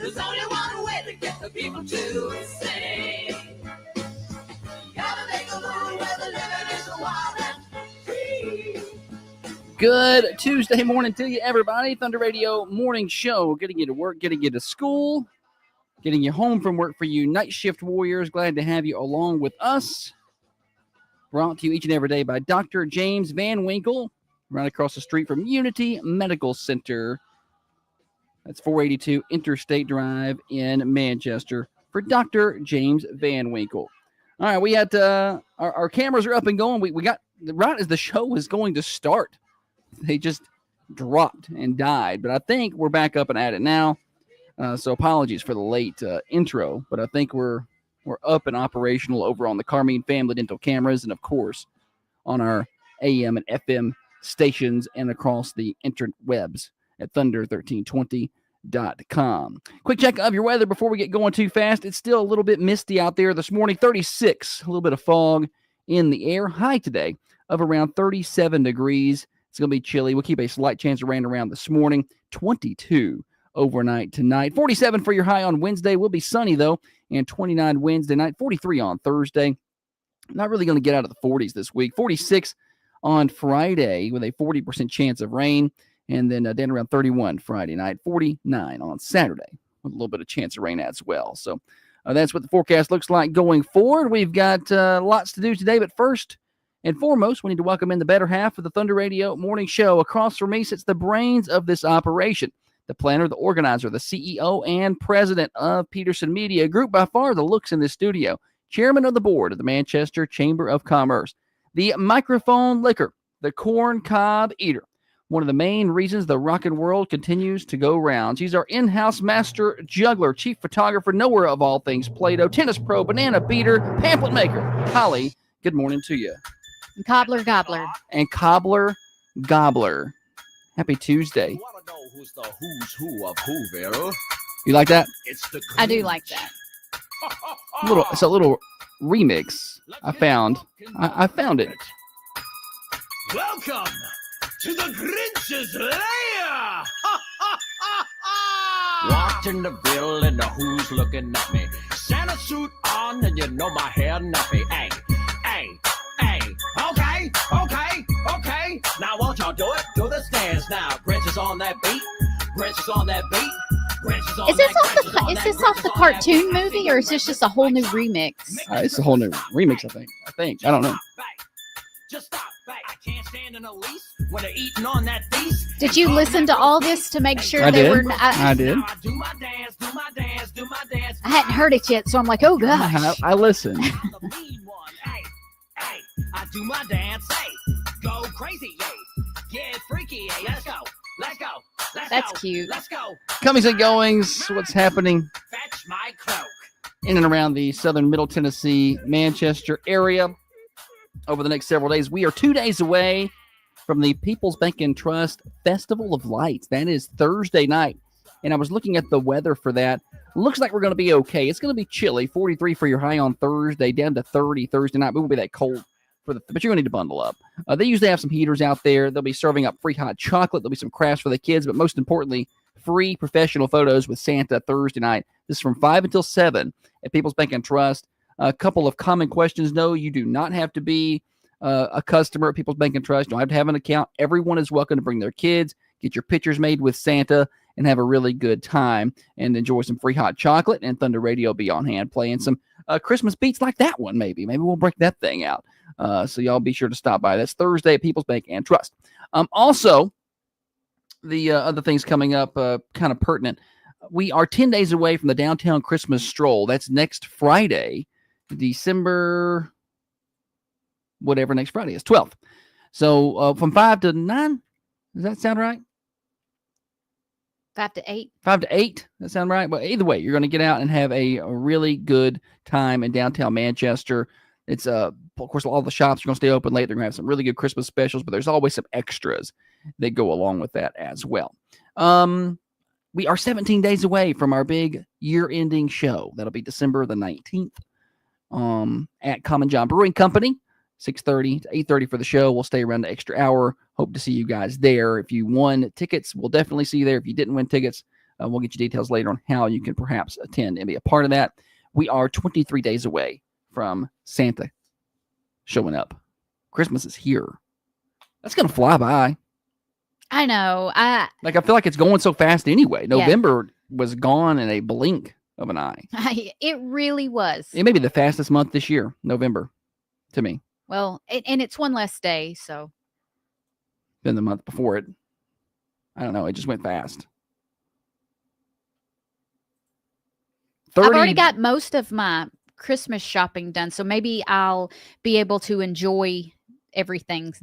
There's only one way to get the people to sing. Gotta make a move where the living is wild and free. Good Tuesday morning to you, everybody. Thunder Radio Morning Show. Getting you to work, getting you to school, getting you home from work for you night shift warriors. Glad to have you along with us. Brought to you each and every day by Dr. James Van Winkle, right across the street from Unity Medical Center. That's 482 Interstate Drive in Manchester for Dr. James Van Winkle. All right, we had our cameras are up and going. We got right as the show was going to start. They just dropped and died, but I think we're back up and at it now. So apologies for the late intro, but I think we're up and operational over on the Carmine Family Dental cameras and, of course, on our AM and FM stations and across the interwebs at thunder1320.com. Quick check of your weather before we get going too fast. It's still a little bit misty out there this morning. 36, a little bit of fog in the air. High today of around 37 degrees. It's going to be chilly. We'll keep a slight chance of rain around this morning. 22 overnight tonight. 47 for your high on Wednesday. Will be sunny, though, and 29 Wednesday night. 43 on Thursday. Not really going to get out of the 40s this week. 46 on Friday with a 40% chance of rain. And then down around 31 Friday night. 49 on Saturday with a little bit of chance of rain as well. So that's what the forecast looks like going forward. We've got lots to do today, but first and foremost, we need to welcome in the better half of the Thunder Radio Morning Show. Across from me sits the brains of this operation, the planner, the organizer, the CEO, and president of Peterson Media Group, by far the looks in this studio, chairman of the board of the Manchester Chamber of Commerce, the microphone licker, the corn cob eater, one of the main reasons the rockin' world continues to go round. She's our in-house master juggler, chief photographer, knower of all things Play-Doh, tennis pro, banana beater, pamphlet maker. Holly, good morning to you. Cobbler Gobbler. And Cobbler Gobbler. Happy Tuesday. You want to know who's the who's who of Whoville? You like that? It's the I do like that. It's a little remix I found. I found it. Welcome to the Grinch's lair. Walked in the ville and the who's looking at me. Santa suit on and you know my hair nappy. Hey. Okay. Now won't y'all do it? Do the stairs now. Grinch is on that beat. Grinch is on that beat. Grinch is on Is this off the cartoon movie, or is this just a whole new remix? It's a whole new remix, I think. I don't know. Just stop back. I can't stand in a lease when they're eating on that feast. Did you listen to all this to make sure I they did. were? I did. Now I do my dance, do my dance, do my dance. I hadn't heard it yet, so I'm like, oh gosh. I listened. I'm the mean one. Hey, I do my dance. Hey, go crazy, yay. Get freaky, yay. Let's go. That's cute. Let's go. Comings and goings, what's happening Fetch my cloak. in and around the southern Middle Tennessee, Manchester area over the next several days. We are 2 days away from the People's Bank and Trust Festival of Lights. That is Thursday night. And I was looking at the weather for that. Looks like we're going to be okay. It's going to be chilly. 43 for your high on Thursday, down to 30 Thursday night. It won't be that cold, but you're going to need to bundle up. They usually have some heaters out there. They'll be serving up free hot chocolate. There'll be some crafts for the kids, but most importantly, free professional photos with Santa Thursday night. This is from 5 until 7 at People's Bank and Trust. A couple of common questions. No, you do not have to be a customer at People's Bank and Trust. You don't have to have an account. Everyone is welcome to bring their kids, get your pictures made with Santa, and have a really good time and enjoy some free hot chocolate. And Thunder Radio will be on hand playing some Christmas beats like that one, maybe. Maybe we'll break that thing out. So y'all be sure to stop by. That's Thursday at People's Bank and Trust. Also, the other things coming up, kind of pertinent. We are 10 days away from the Downtown Christmas Stroll. That's next Friday, December, whatever next Friday is, 12th. So from 5 to 9, does that sound right? 5 to 8. 5 to 8, that sound right? Well, either way, you're going to get out and have a really good time in downtown Manchester. It's, of course, all the shops are going to stay open late. They're going to have some really good Christmas specials, but there's always some extras that go along with that as well. We are 17 days away from our big year-ending show. That'll be December the 19th at Common John Brewing Company, 6:30 to 8:30 for the show. We'll stay around the extra hour. Hope to see you guys there. If you won tickets, we'll definitely see you there. If you didn't win tickets, We'll get you details later on how you can perhaps attend and be a part of that. We are 23 days away from Santa showing up. Christmas is here. That's going to fly by. I know. I feel like it's going so fast anyway. November was gone in a blink of an eye. It really was. It may be the fastest month this year, November, to me, Well, and it's one less day, so. than the month before it. I don't know. It just went fast. I've already got most of my Christmas shopping done, so maybe I'll be able to enjoy everything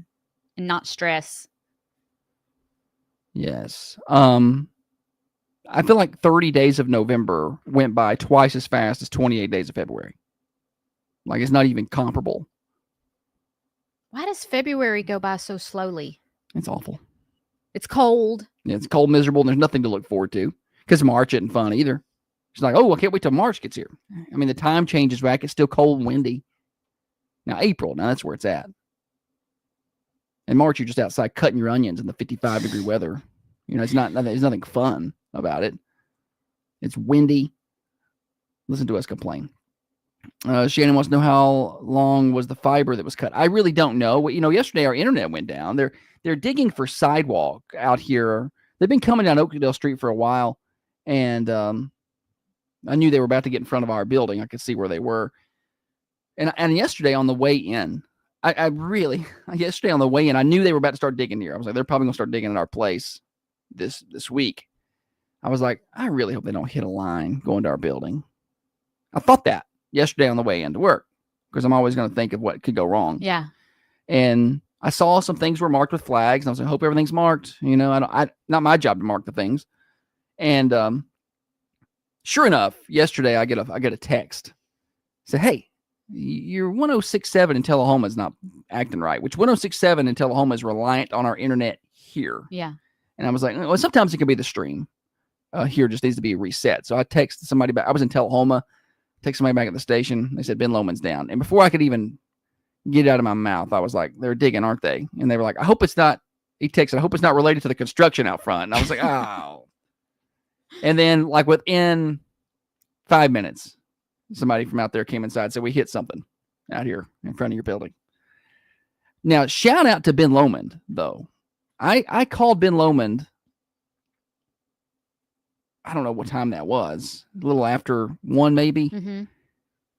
and not stress. Yes. I feel like 30 days of November went by twice as fast as 28 days of February. Like, it's not even comparable. Why does February go by so slowly? It's awful. It's cold. Yeah, it's cold, miserable, and there's nothing to look forward to because March isn't fun either. It's like, oh, I can't wait till March gets here. I mean, the time changes back. It's still cold and windy. Now, April, that's where it's at. In March, you're just outside cutting your onions in the 55-degree weather. There's nothing fun about it. It's windy. Listen to us complain. Shannon wants to know how long was the fiber that was cut. I really don't know. Yesterday our internet went down. They're digging for sidewalk out here. They've been coming down Oakdale Street for a while, and I knew they were about to get in front of our building. I could see where they were. And yesterday on the way in, yesterday on the way in, I knew they were about to start digging here. I was like, they're probably going to start digging at our place this week. I was like, I really hope they don't hit a line going to our building. I thought that yesterday on the way into work because I'm always going to think of what could go wrong. Yeah. And I saw some things were marked with flags, and I was like, I hope everything's marked. Not my job to mark the things. And sure enough, yesterday I get a text. Say, hey, your 1067 in Tullahoma is not acting right, which 1067 in Tullahoma is reliant on our internet here. Yeah. And I was like, well, sometimes it can be the stream. Here just needs to be reset. So I texted somebody back. I was in Tullahoma. Text somebody back at the station. They said Ben Lomond's down. And before I could even get it out of my mouth, I was like, they're digging, aren't they? And they were like, I hope it's not. He texted, I hope it's not related to the construction out front. And I was like, oh. And then, like, within 5 minutes, somebody from out there came inside and said, we hit something out here in front of your building. Now, shout out to Ben Lomond, though. I called Ben Lomond. I don't know what time that was. A little after 1, maybe. Mm-hmm.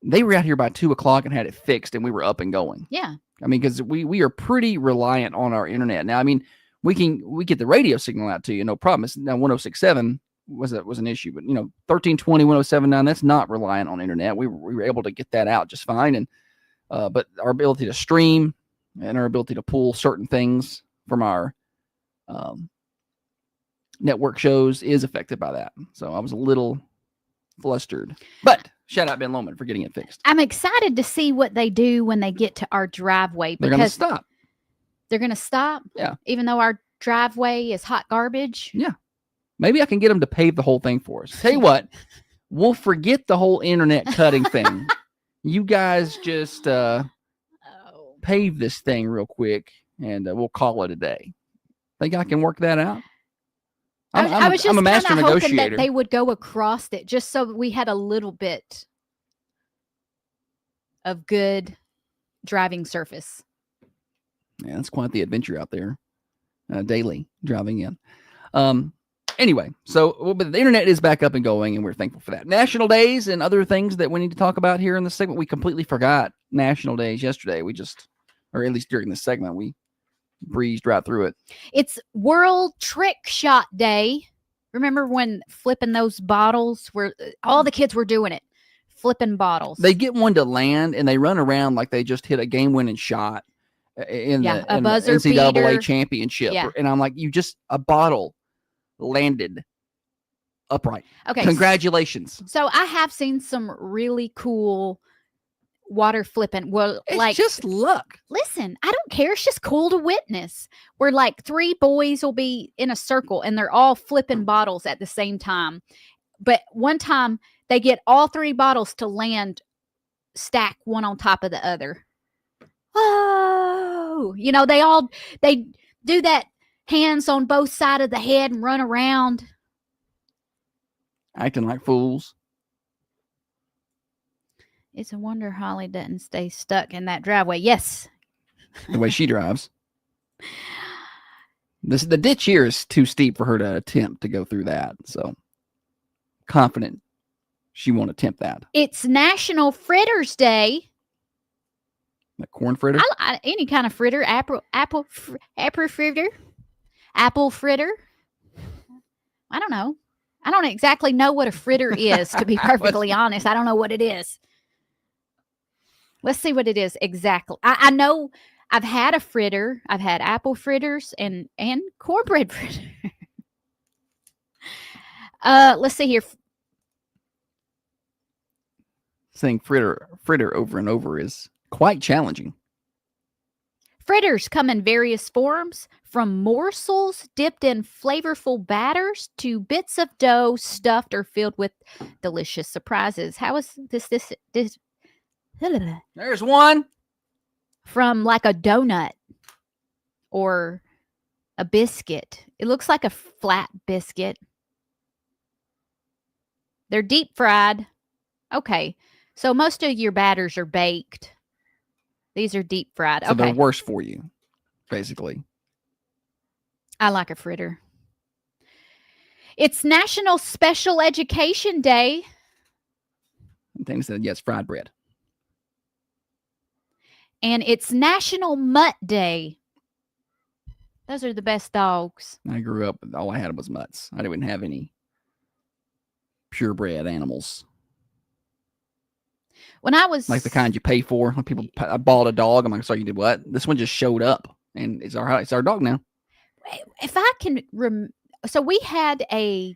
They were out here by 2:00 and had it fixed, and we were up and going. Yeah. I mean, because we are pretty reliant on our internet. Now, I mean, we get the radio signal out to you, no problem. Now 1067 was an issue, but 1320, 1079, that's not reliant on internet. We were able to get that out just fine. And but our ability to stream and our ability to pull certain things from our network shows is affected by that. So I was a little flustered. But shout out Ben Lomond for getting it fixed. I'm excited to see what they do when they get to our driveway. They're going to stop. They're going to stop? Yeah. Even though our driveway is hot garbage? Yeah. Maybe I can get them to pave the whole thing for us. Tell you what, we'll forget the whole internet cutting thing. You guys just pave this thing real quick, and we'll call it a day. Think I can work that out? I was just I'm a master hoping negotiator. that they would go across it just so we had a little bit of good driving surface. Yeah, that's quite the adventure out there, daily driving in. Anyway, but the internet is back up and going, and we're thankful for that. National days and other things that we need to talk about here in the segment. We completely forgot national days yesterday. Or at least during this segment, we breezed right through it. It's World Trick Shot Day. Remember when flipping those bottles where all the kids were doing it, flipping bottles. They get one to land and they run around like they just hit a game-winning shot in the NCAA beater championship. Yeah. And I'm like, a bottle landed upright. Okay. Congratulations. So I have seen some really cool water flipping. Well, It's just luck. listen, I don't care. It's just cool to witness. Where like 3 boys will be in a circle and they're all flipping bottles at the same time. But one time they get all 3 bottles to land stack one on top of the other. Oh, they do that hands on both sides of the head and run around. acting like fools. It's a wonder Holly doesn't stay stuck in that driveway. Yes. The way she drives. The ditch here is too steep for her to attempt to go through that. So confident she won't attempt that. It's National Fritters Day. The corn fritter. Any kind of fritter, apple fritter, apple fritter. I don't know. I don't exactly know what a fritter is, to be perfectly honest. I don't know what it is. Let's see what it is exactly. I know I've had a fritter. I've had apple fritters and cornbread fritter. Let's see here. Saying fritter over and over is quite challenging. Fritters come in various forms, from morsels dipped in flavorful batters to bits of dough stuffed or filled with delicious surprises. How is this There's one. from like a donut or a biscuit? It looks like a flat biscuit. They're deep fried. Okay. So most of your batters are baked. These are deep fried. So Okay. they're worse for you, basically. I like a fritter. It's National Special Education Day. And Tanya said, yes, fried bread. And it's National Mutt Day. Those are the best dogs. I grew up, all I had was mutts. I didn't have any purebred animals. When I was Like the kind you pay for. When people, I bought a dog. I'm like, sorry, you did what? This one just showed up, and it's our dog now. if I can so we had a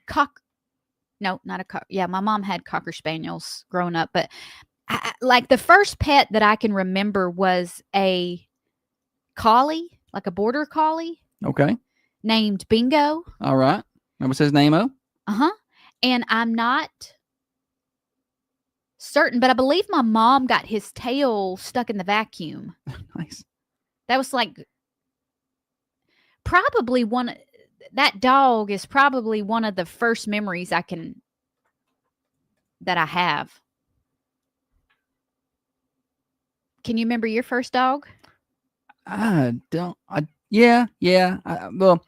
no, not a cock. Yeah, my mom had Cocker Spaniels growing up, but like the first pet that I can remember was a collie, like a border collie Okay. named Bingo. All right. What was his name? Oh, Uh-huh. And I'm not certain, but I believe my mom got his tail stuck in the vacuum. nice. That was like probably that dog is probably one of the first memories that I have. Can you remember your first dog? I don't. Yeah. Well,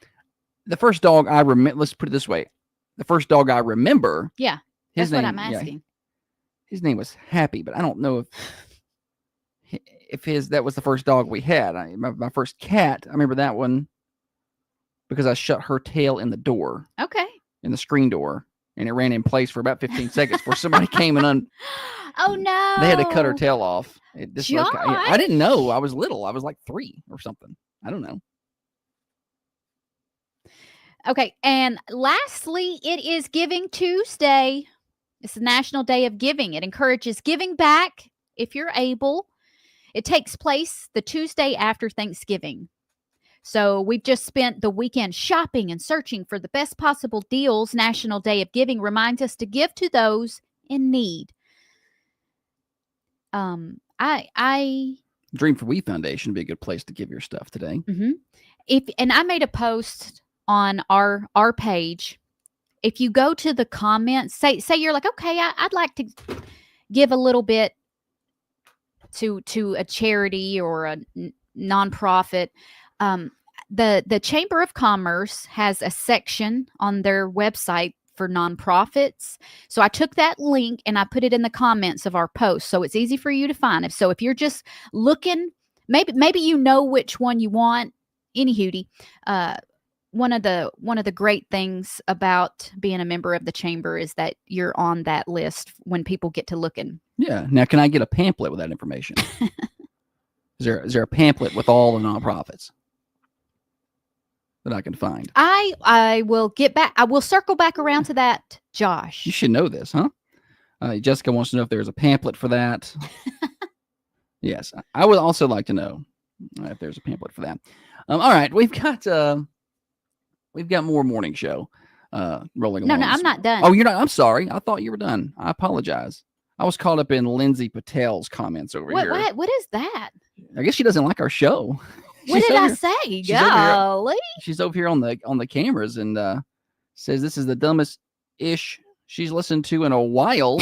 the first dog I remember. Let's put it this way: the first dog I remember. Yeah, his that's name, what I'm yeah, asking. his name was Happy, but I don't know if that was the first dog we had. My first cat. I remember that one because I shut her tail in the door, Okay. in the screen door, and it ran in place for about 15 seconds before somebody came and Oh no! they had to cut her tail off. I didn't know. I was little. I was like 3 or something. I don't know. Okay, and lastly, it is Giving Tuesday. It's the National Day of Giving. It encourages giving back if you're able. It takes place the Tuesday after Thanksgiving. So we've just spent the weekend shopping and searching for the best possible deals. National Day of Giving reminds us to give to those in need. I Dream for We Foundation would be a good place to give your stuff today. and I made a post on our page. If you go to the comments, say you're like, okay, I'd like to give a little bit to a charity or a nonprofit. The Chamber of Commerce has a section on their website for nonprofits. So I took that link and I put it in the comments of our post. So it's easy for you to find. If you're just looking, maybe you know which one you want. Any hootie. One of the great things about being a member of the chamber is that you're on that list when people get to looking. Yeah. Now, can I get a pamphlet with that information? Is there a pamphlet with all the nonprofits that I can find? I will get back. I will circle back around to that, Josh. You should know this, huh? Jessica wants to know if there's a pamphlet for that. Yes. I would also like to know if there's a pamphlet for that. All right. We've got more morning show rolling along. No, I'm not done. Oh, you're not? I'm sorry. I thought you were done. I apologize. I was caught up in Lindsay Patel's comments over here. What is that? I guess she doesn't like our show. What She's did over I here- say? she's over here- Golly. She's over here on the cameras and says this is the dumbest ish she's listened to in a while.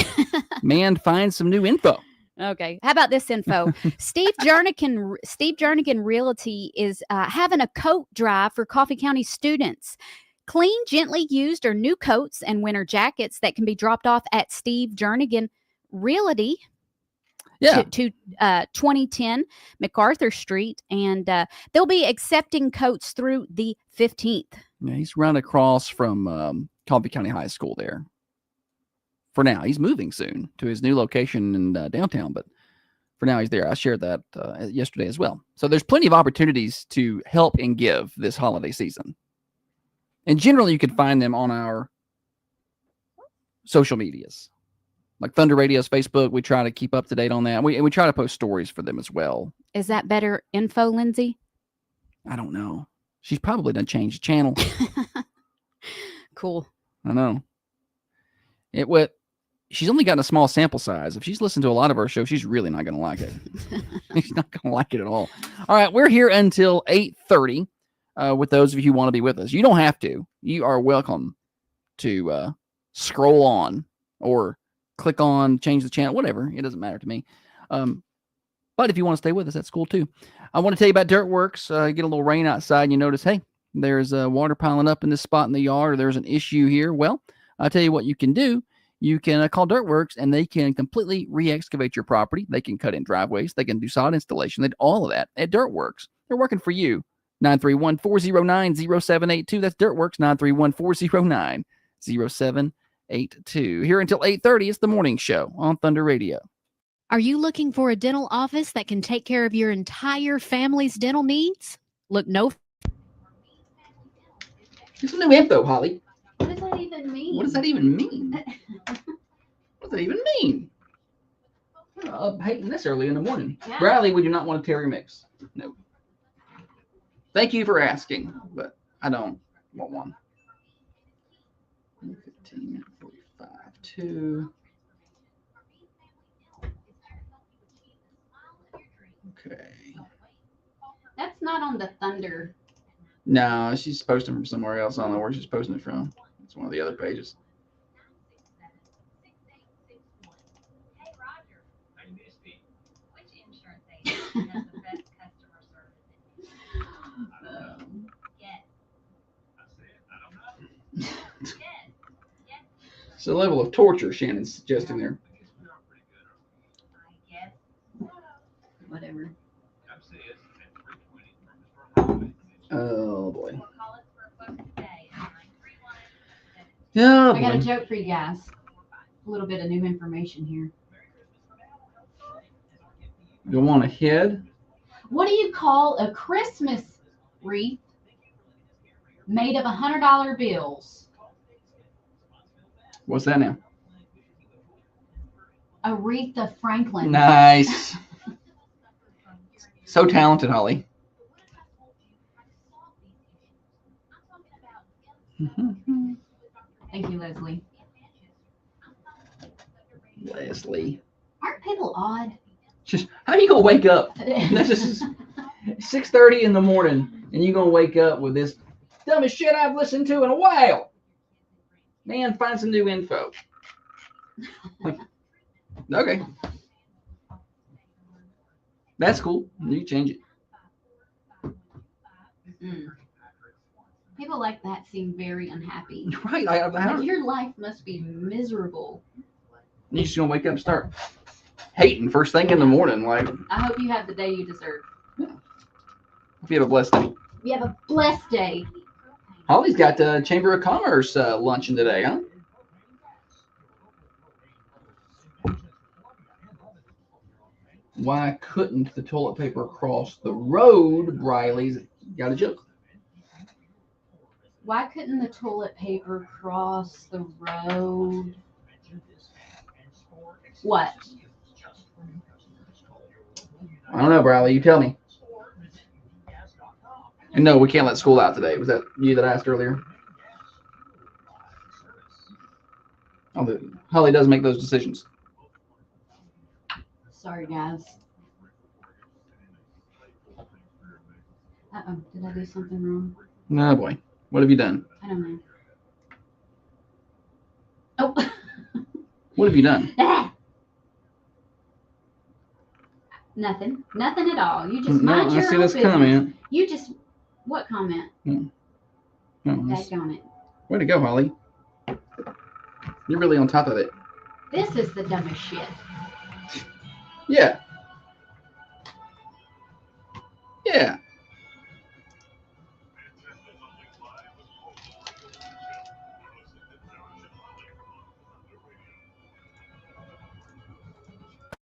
Man finds some new info. Okay. How about this info? Steve Jernigan Realty is having a coat drive for Coffee County students. Clean, gently used or new coats and winter jackets that can be dropped off at Steve Jernigan Realty Yeah. to 2010 MacArthur Street. And they'll be accepting coats through the 15th. Yeah, he's run across from Coffee County High School there. For now, he's moving soon to his new location in downtown, but for now he's there. I shared that yesterday as well. So there's plenty of opportunities to help and give this holiday season. And generally, you can find them on our social medias, like Thunder Radio's Facebook. We try to keep up to date on that. And we try to post stories for them as well. Is that better info, Lindsay? I don't know. She's probably done change the channel. Cool. I know. She's only gotten a small sample size. If she's listened to a lot of our shows, she's really not going to like it. She's not going to like it at all. All right, we're here until 8:30 with those of you who want to be with us. You don't have to. You are welcome to scroll on or click on, change the channel, whatever. It doesn't matter to me. But if you want to stay with us, that's cool too. I want to tell you about Dirtworks. Get a little rain outside and you notice, hey, there's water piling up in this spot in the yard, or there's an issue here. Well, I'll tell you what you can do. You can call Dirtworks, and they can completely re-excavate your property. They can cut in driveways. They can do sod installation. They do all of that at Dirtworks. They're working for you. 931-409-0782. That's Dirtworks, 931-409-0782. Here until 8:30, it's the morning show on Thunder Radio. Are you looking for a dental office that can take care of your entire family's dental needs? Look no. Here's some new info, Holly. What does that even mean? What does that even mean? What does that even mean? Up hating this early in the morning. Yeah. Bradley, we do not want a Terry mix. No. Thank you for asking, but I don't want one. 15, 45, 2. Okay. That's not on the Thunder. No, she's posting from somewhere else. I don't know where she's posting it from. It's one of the other pages. Hey, Roger. Which insurance agent has the best customer service? Yes. Yes. Yes. It's a level of torture Shannon's suggesting there. I guess. Whatever. Oh, boy. Call us for a quote today at 931. Yeah, I got a boy. joke for you guys. A little bit of new information here. You want a head? What do you call a Christmas wreath made of $100 bills? What's that now? Aretha Franklin. Nice. So talented, Holly. Thank you, Leslie. Leslie. Aren't people odd? Just how you gonna wake up? This is 6:30 in the morning, and you gonna wake up with this dumbest shit I've listened to in a while. Man, find some new info. Okay. That's cool. You can change it. People like that seem very unhappy. Right. Like, your life must be miserable. You're just gonna wake up and start hating first thing in the morning. Like, I hope you have the day you deserve. if you have a blessed day. You have a blessed day. Holly's got the Chamber of Commerce luncheon today, huh? Why couldn't the toilet paper cross the road? Briley's got a joke. Why couldn't the toilet paper cross the road? What? I don't know, Briley. You tell me. And no, we can't let school out today. Was that you that asked earlier? Oh, Holly does make those decisions. Sorry, guys. Uh-oh. Did I do something wrong? No, boy. What have you done? I don't know. Oh. What have you done? Nothing. Nothing at all. You just No, mind I your see own this business. comment. You just what comment? No, that's- Daggone it. way to go, Holly. You're really on top of it. This is the dumbest shit. Yeah. Yeah.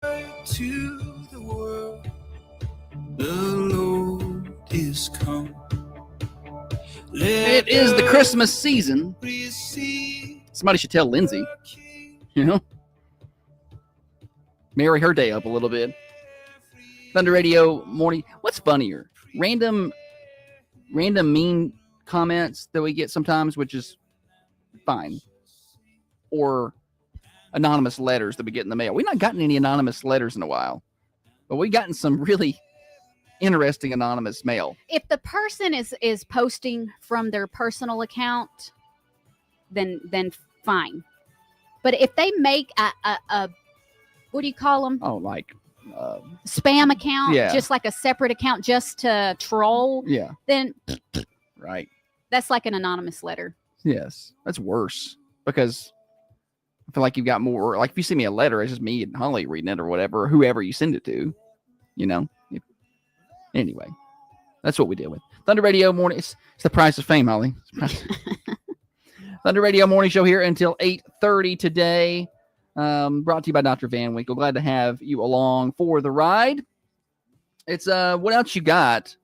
To the world, the Lord is come. It is the Christmas season. Receive Somebody should tell Lindsay, the King. you know? Marry her day up a little bit. Thunder Radio morning. What's funnier? Random mean comments that we get sometimes, which is fine. Or anonymous letters that we get in the mail. We've not gotten any anonymous letters in a while, but we've gotten some really interesting anonymous mail. If the person is posting from their personal account, then fine. But if they make a what do you call them? Oh, like, Spam account, Yeah. just like a separate account just to troll, yeah, then right. that's like an anonymous letter. Yes, that's worse because I feel like you've got more. Like if you send me a letter, it's just me and Holly reading it or whatever, or whoever you send it to, you know. Anyway, that's what we deal with. Thunder Radio morning. It's the price of fame, Holly. Thunder Radio morning show here until 8:30 today. Brought to you by Dr. Van Winkle. Glad to have you along for the ride. It's what else you got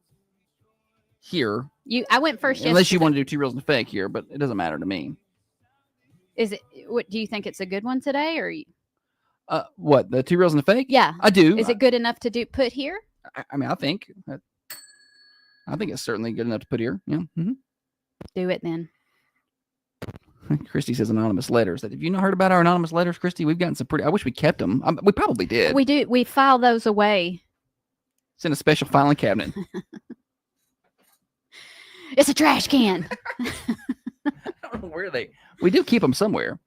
here? I went first. Unless you yesterday. want to do two reels and a fake here, but it doesn't matter to me. Is it? What do you think? It's a good one today, or What, the two reels and a fake? yeah? I do. Is it good enough to put here? I mean, I think it's certainly good enough to put here. Yeah. Do it then. Christy says anonymous letters. Have you not heard about our anonymous letters, Christy? We've gotten some pretty. I wish we kept them. We probably did. We do. We file those away. It's in a special filing cabinet. It's a trash can. I don't know where they. We do keep them somewhere.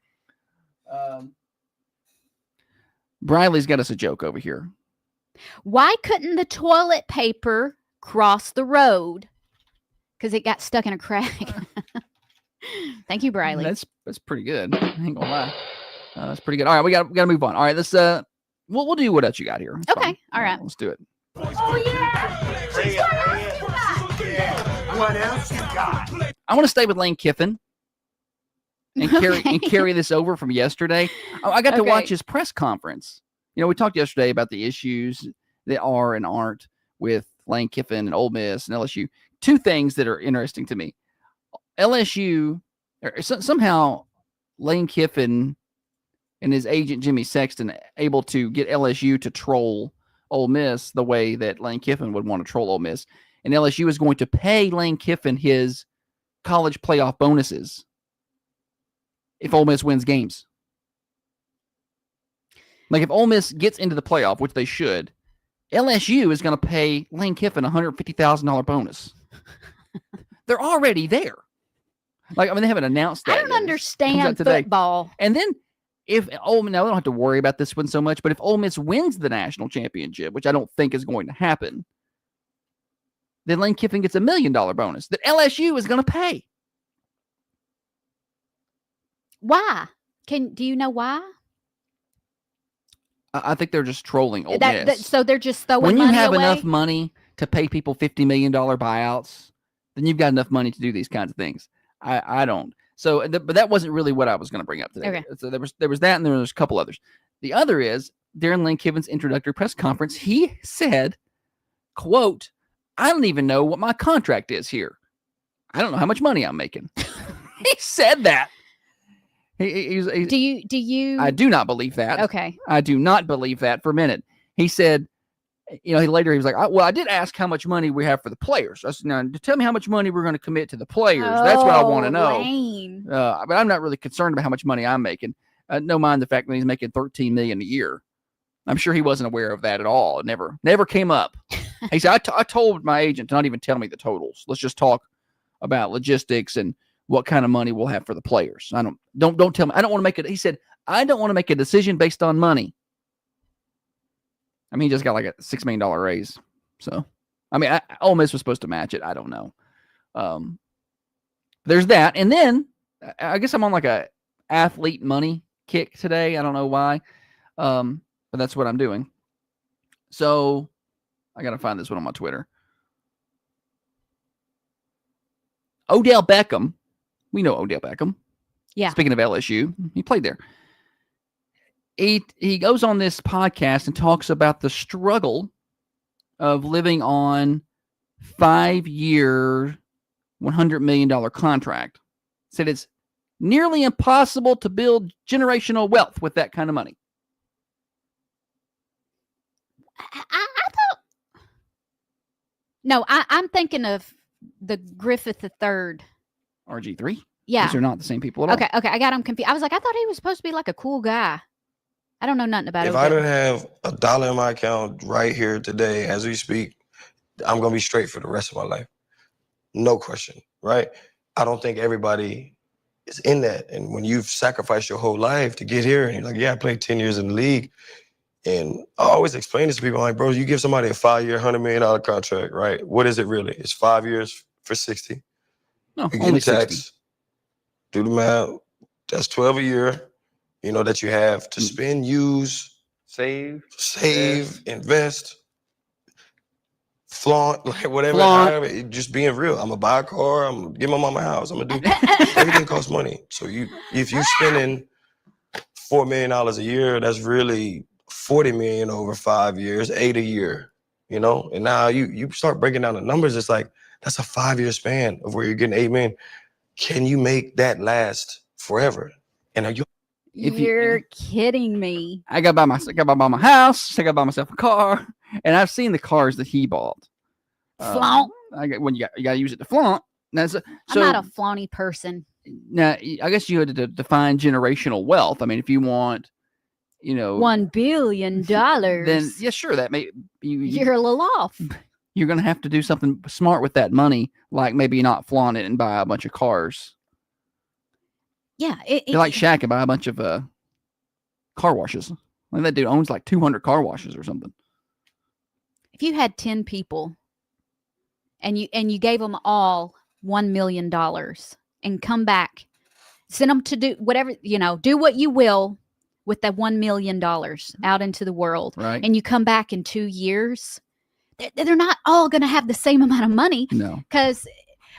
Briley's got us a joke over here. Why couldn't the toilet paper cross the road? Because it got stuck in a crack. Thank you, Briley. That's pretty good. I ain't gonna lie. That's pretty good. All right, we got to move on. All right, let's we'll do what else you got here. It's Okay, fine. all right. Let's do it. Oh, yeah. What else you got? I want to stay with Lane Kiffin and Okay. carry this over from yesterday. I got to Okay. watch his press conference. You know, we talked yesterday about the issues that are and aren't with Lane Kiffin and Ole Miss and LSU. Two things that are interesting to me. LSU, somehow Lane Kiffin and his agent Jimmy Sexton able to get LSU to troll Ole Miss the way that Lane Kiffin would want to troll Ole Miss. And LSU is going to pay Lane Kiffin his college playoff bonuses if Ole Miss wins games. Like if Ole Miss gets into the playoff, which they should, LSU is going to pay Lane Kiffin a $150,000 bonus. They're already there. Like, I mean, they haven't announced that. I don't yet. understand today. football. And then if Ole Miss, now they don't have to worry about this one so much, but if Ole Miss wins the national championship, which I don't think is going to happen, then Lane Kiffin gets $1 million bonus that LSU is going to pay. Why? Do you know why? I think they're just trolling Ole Miss. So they're just throwing When you money have away? enough money to pay people $50 million buyouts, then you've got enough money to do these kinds of things. I don't. So, but that wasn't really what I was going to bring up today. Okay. So there was that, and there was a couple others. The other is during Lane Kiffin's introductory press conference, he said, "quote I don't even know what my contract is here. I don't know how much money I'm making." He said that. He's Do you? I do not believe that. Okay. I do not believe that for a minute. He said, you know, later he was like, well, I did ask how much money we have for the players. I said, now, tell me how much money we're going to commit to the players. That's what I want to know. Lane. But I'm not really concerned about how much money I'm making. No mind the fact that he's making $13 million a year. I'm sure he wasn't aware of that at all. It never came up. He said, I told my agent to not even tell me the totals. Let's just talk about logistics and what kind of money we'll have for the players. Don't tell me. I don't want to make it. He said, I don't want to make a decision based on money. I mean, he just got like a $6 million raise. So, I mean, Ole Miss was supposed to match it. I don't know. There's that. And then I guess I'm on like a athlete money kick today. I don't know why. But that's what I'm doing. So I got to find this one on my Twitter. Odell Beckham. We know Odell Beckham. Yeah. Speaking of LSU, he played there. He goes on this podcast and talks about the struggle of living on 5-year, $100 million contract. Said it's nearly impossible to build generational wealth with that kind of money. I thought. No, I'm thinking of the Griffith III. RG3? Yeah. These are not the same people at all. Okay. I got him confused. I was like, I thought he was supposed to be like a cool guy. I don't know nothing about it. If I didn't have $1 in my account right here today, as we speak, I'm gonna be straight for the rest of my life. No question, right? I don't think everybody is in that. And when you've sacrificed your whole life to get here, and you're like, yeah, I played 10 years in the league. And I always explain this to people, I'm like, bro, you give somebody a 5-year, $100 million contract, right? What is it really? It's 5 years for 60. No, You only get 60. taxed. Do the math. That's 12 a year, that you have to spend, use, Save. invest, flaunt, like whatever. Flaunt. However, just being real. I'm gonna buy a car. I'm gonna give my mama a house. I'm gonna do everything costs money. So if you spending $4 million a year, that's really $40 million over 5 years, 8 a year. And now you start breaking down the numbers. It's like that's a 5-year span of where you're getting $8 million. Can you make that last forever? And are you? You're kidding me. I got to buy my house. I got to buy myself a car, and I've seen the cars that he bought. Flaunt. You got to use it to flaunt. I'm not a flaunty person. Now, I guess you had to define generational wealth. I mean, if you want, $1 billion. then yeah, sure, that may You're a little off. you're going to have to do something smart with that money, like maybe not flaunt it and buy a bunch of cars. Yeah. You're like Shaq and buy a bunch of car washes. Like that dude owns like 200 car washes or something. If you had 10 people and you gave them all $1 million and come back, send them to do whatever, do what you will with that $1 million out into the world. Right. And you come back in 2 years, they're not all going to have the same amount of money. No. Because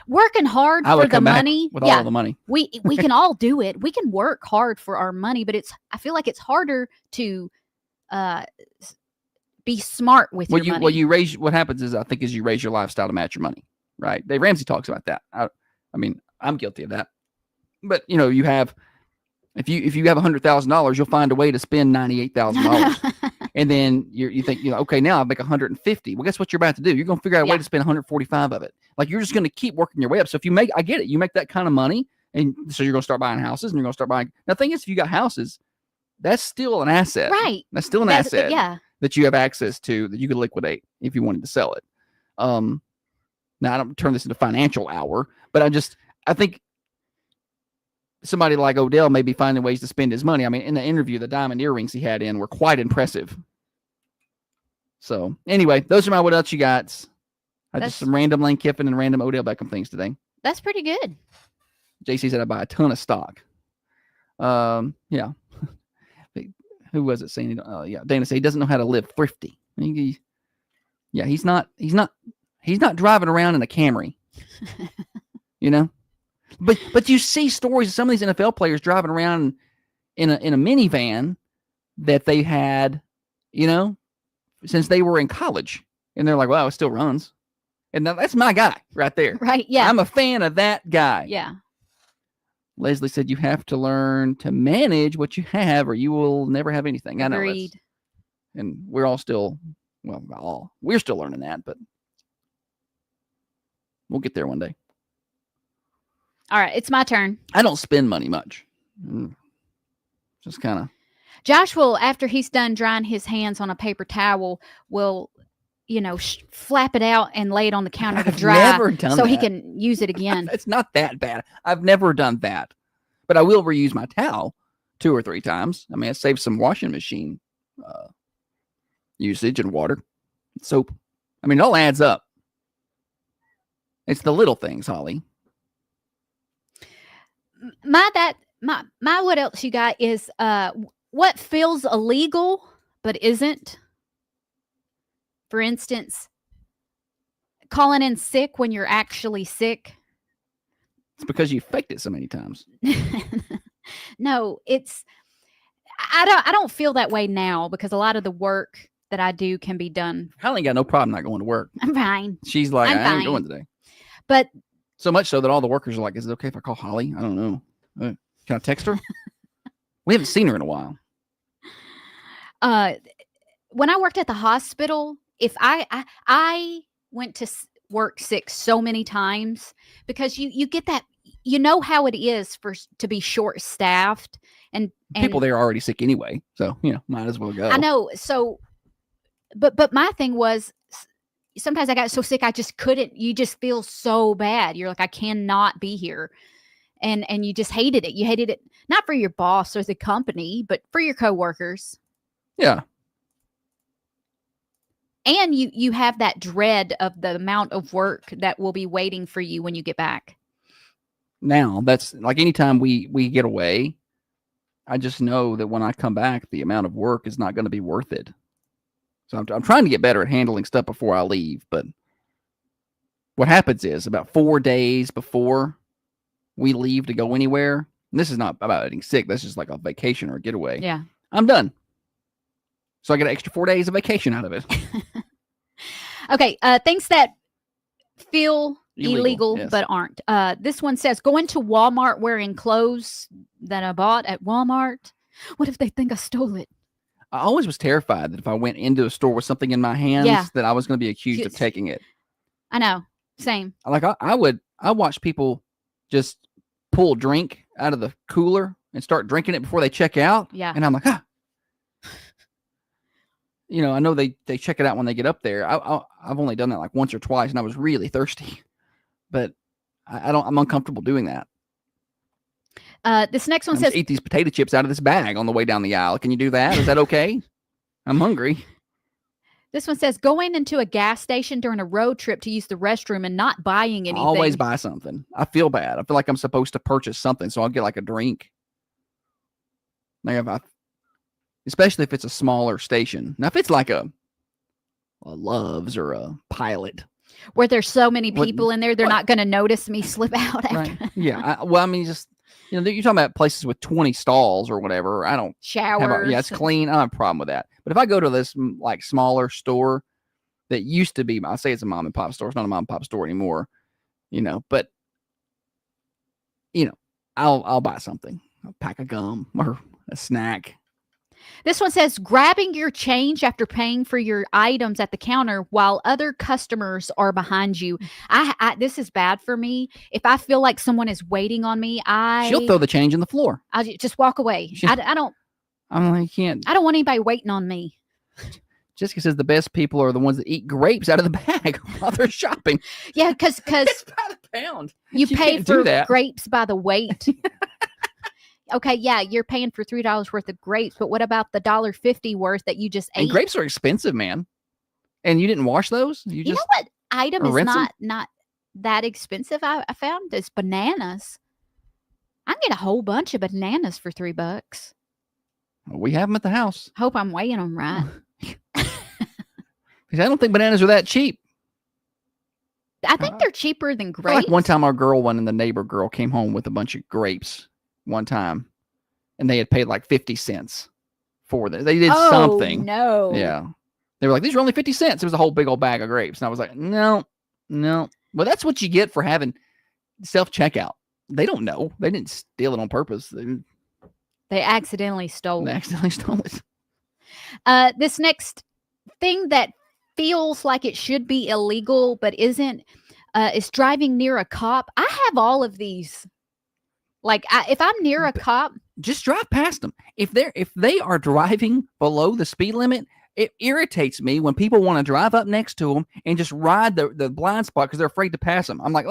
working hard I would for the come back money, with all the money. we can all do it. We can work hard for our money, but I feel like it's harder to be smart with your money. What happens is, I think, is you raise your lifestyle to match your money, right? Dave Ramsey talks about that. I mean, I'm guilty of that. But you have, if you have $100,000, you'll find a way to spend $98,000. And then you think, okay, now I make 150. Well, guess what you're about to do? You're going to figure out a way to spend 145 of it. Like, you're just going to keep working your way up. So I get it. You make that kind of money, and so you're going to start buying houses, and you're going to start buying. Now, the thing is, if you got houses, that's still an asset. Right. That's still an asset. Yeah. That you have access to, that you could liquidate if you wanted to sell it. Now, I don't turn this into financial hour, but I think somebody like Odell may be finding ways to spend his money. I mean, in the interview, the diamond earrings he had in were quite impressive. So anyway, those are my what else you got. I just some random Lane Kiffin and random Odell Beckham things today. That's pretty good. JC said I buy a ton of stock. Yeah. Who was it saying? Yeah, Dana said he doesn't know how to live thrifty. He's not driving around in a Camry. But you see stories of some of these NFL players driving around in a minivan that they had, since they were in college, and they're like, "Wow, it still runs." And that's my guy right there. Right? Yeah. I'm a fan of that guy. Yeah. Leslie said you have to learn to manage what you have, or you will never have anything. Agreed. I know that's, and we're all still, we're still learning that, but we'll get there one day. All right, it's my turn. I don't spend money much. Just kind of. Josh will, after he's done drying his hands on a paper towel, will, flap it out and lay it on the counter to I've dry never done so he that. can use it again. It's not that bad. I've never done that, but I will reuse my towel 2 or 3 times. I mean, it saves some washing machine usage and water, soap. I mean, it all adds up. It's the little things, Holly. My what else you got is what feels illegal but isn't. For instance, calling in sick when you're actually sick. It's because you faked it so many times. No, I don't feel that way now because a lot of the work that I do can be done. Holly ain't got no problem not going to work. I'm fine. She's like, I'm I ain't fine. going today. But So much so that all the workers are like, is it okay if I call Holly? I don't know. Can I text her? We haven't seen her in a while. when I worked at the hospital, if I went to work sick so many times because you get that, how it is to be short staffed and People there are already sick anyway, so might as well go. I know. So, but my thing was sometimes I got so sick I just couldn't. You just feel so bad. You're like, I cannot be here, and you just hated it. You hated it not for your boss or the company, but for your coworkers. Yeah. And you have that dread of the amount of work that will be waiting for you when you get back. Now that's like anytime we get away, I just know that when I come back, the amount of work is not going to be worth it. So I'm trying to get better at handling stuff before I leave. But what happens is about 4 days before we leave to go anywhere, and this is not about getting sick. That's just like a vacation or a getaway. Yeah. I'm done. So I get an extra 4 days of vacation out of it. Okay. Things that feel illegal yes. but aren't. This one says going to Walmart wearing clothes that I bought at Walmart. What if they think I stole it? I always was terrified that if I went into a store with something in my hands, that I was going to be accused of taking it. I know. Same. Like I watch people just pull a drink out of the cooler and start drinking it before they check out. Yeah. And I'm like, I know they check it out when they get up there. I've only done that like once or twice, and I was really thirsty, but I'm uncomfortable doing that. This next one I says eat these potato chips out of this bag on the way down the aisle. Can you do that? Is that okay? I'm hungry. This one says going into a gas station during a road trip to use the restroom and not buying anything. I always buy something. I feel bad. I feel like I'm supposed to purchase something, so I'll get like a drink. Like especially if it's a smaller station. Now, if it's like a Love's or a Pilot, where there's so many people in there, they're not going to notice me slip out after. Right? Yeah. Just you're talking about places with 20 stalls or whatever. I don't showers. It's clean. I don't have a problem with that. But if I go to this like smaller store that used to be, I say it's a mom and pop store. It's not a mom and pop store anymore. But I'll buy something, a pack of gum or a snack. This one says grabbing your change after paying for your items at the counter while other customers are behind you. This is bad for me. If I feel like someone is waiting on me, she'll throw the change in the floor. I'll just walk away. I don't. I'm like, can't. I don't want anybody waiting on me. Jessica says the best people are the ones that eat grapes out of the bag while they're shopping. Yeah, because it's by the pound. You pay for that. grapes by the weight. Okay, yeah, you're paying for $3 worth of grapes, but what about the $1.50 worth that you just ate? And grapes are expensive, man. And you didn't wash those? You know what item is rinse not that expensive? I found is bananas. I can get a whole bunch of bananas for $3. We have them at the house. Hope I'm weighing them right. I don't think bananas are that cheap. I think they're cheaper than grapes. Like one time, the neighbor girl came home with a bunch of grapes one time, and they had paid like 50 cents for them. They did something. No. Yeah. They were like, these are only 50 cents. It was a whole big old bag of grapes. And I was like, no. Well, that's what you get for having self-checkout. They don't know. They didn't steal it on purpose. They accidentally stole it. This next thing that feels like it should be illegal but isn't is driving near a cop. I have all of these. Like if I'm near a cop, just drive past them. If they are driving below the speed limit, it irritates me when people want to drive up next to them and just ride the blind spot because they're afraid to pass them. I'm like,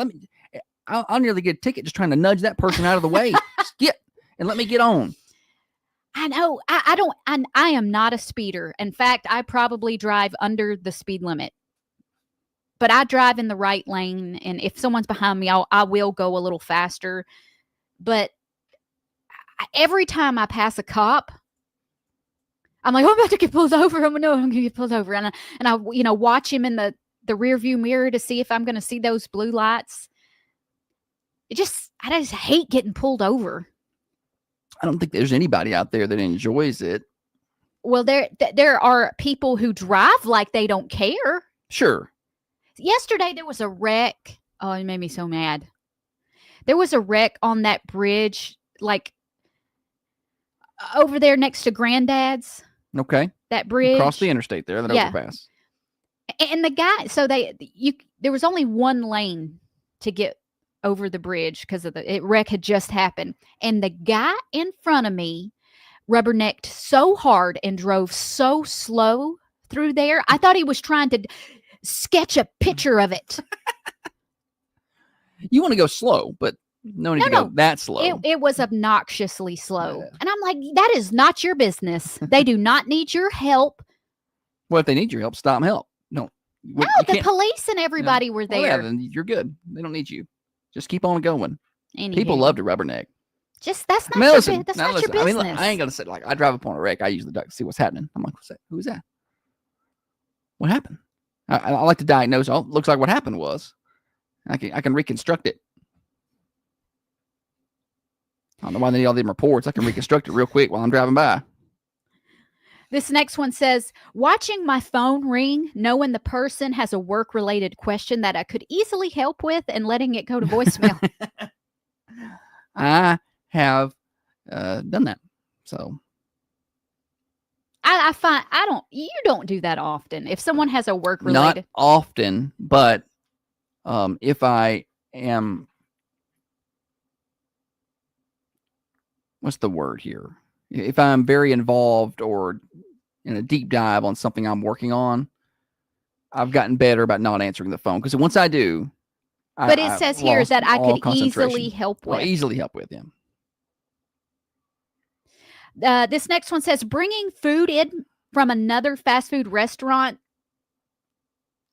I'll nearly get a ticket just trying to nudge that person out of the way. Just get and let me get on. I know. I am not a speeder. In fact, I probably drive under the speed limit. But I drive in the right lane, and if someone's behind me, I will go a little faster. But every time I pass a cop, I'm like, oh, I'm about to get pulled over. I'm going to get pulled over. And I watch him in the rear view mirror to see if I'm going to see those blue lights. I just hate getting pulled over. I don't think there's anybody out there that enjoys it. Well, there are people who drive like they don't care. Sure. Yesterday, there was a wreck. Oh, it made me so mad. There was a wreck on that bridge, like over there next to Granddad's. Okay. That bridge. Across the interstate there, that overpass. And the guy, so there was only one lane to get over the bridge because of the wreck had just happened. And the guy in front of me rubbernecked so hard and drove so slow through there. I thought he was trying to sketch a picture of it. You want to go slow, but no need to go that slow. It was obnoxiously slow. Yeah. And I'm like, that is not your business. They do not need your help. Well, if they need your help, stop and help. No, the police and everybody were there. Well, yeah, then you're good. They don't need you. Just keep on going. Anywho, People love to rubberneck. That's not I mean, listen, that's now not listen, your I business. mean, look, I ain't gonna say like I drive upon a wreck. I usually duck to see what's happening. I'm like, what's that? Who's that? What happened? I like to diagnose. Oh, looks like what happened was. I can reconstruct it. I don't know why they need all them reports. I can reconstruct it real quick while I'm driving by. This next one says, watching my phone ring, knowing the person has a work-related question that I could easily help with and letting it go to voicemail. I have done that. So I find you don't do that often. If someone has a work-related. not often, but if I am, what's the word here? If I'm very involved or in a deep dive on something I'm working on, I've gotten better about not answering the phone. Because once I do, but it says here that I could easily help with. Easily help with them. This next one says bringing food in from another fast food restaurant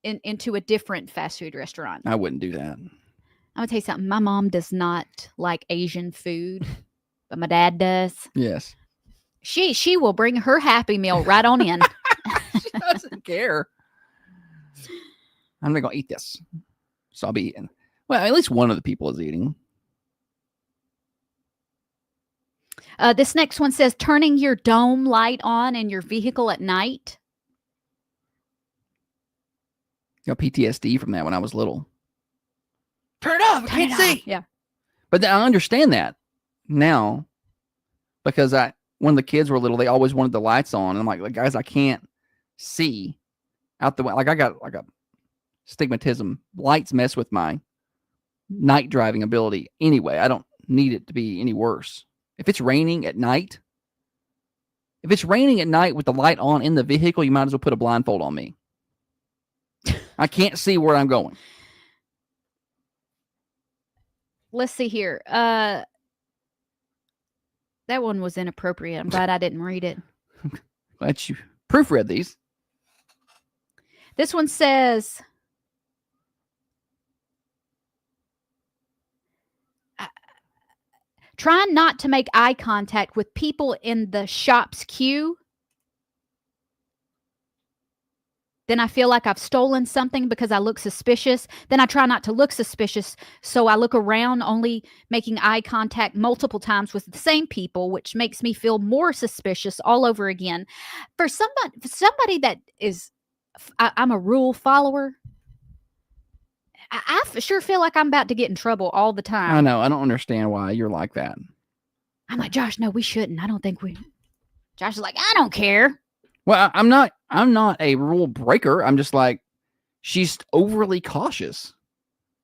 into a different fast food restaurant. I wouldn't do that. I'm gonna tell you something. My mom does not like Asian food, but my dad does. Yes. She will bring her Happy Meal right on in. She doesn't care. I'm not gonna eat this, so I'll be eating. Well, at least one of the people is eating. This next one says turning your dome light on in your vehicle at night. Got PTSD from that when I was little. Turn it off. I can't see. Yeah. But I understand that now because when the kids were little, they always wanted the lights on. And I'm like, guys, I can't see out the way. Like I got like a stigmatism. Lights mess with my night driving ability anyway. I don't need it to be any worse. If it's raining at night, with the light on in the vehicle, you might as well put a blindfold on me. I can't see where I'm going. Let's see here. That one was inappropriate. I'm glad I didn't read it. Glad you proofread these. This one says, trying not to make eye contact with people in the shop's queue. Then I feel like I've stolen something because I look suspicious. Then I try not to look suspicious, so I look around, only making eye contact multiple times with the same people, which makes me feel more suspicious all over again. For somebody that is, I'm a rule follower. I sure feel like I'm about to get in trouble all the time. I know. I don't understand why you're like that. I'm like, Josh, no, we shouldn't. I don't think we. Josh is like, I don't care. Well, I'm not a rule breaker. I'm just like, she's overly cautious.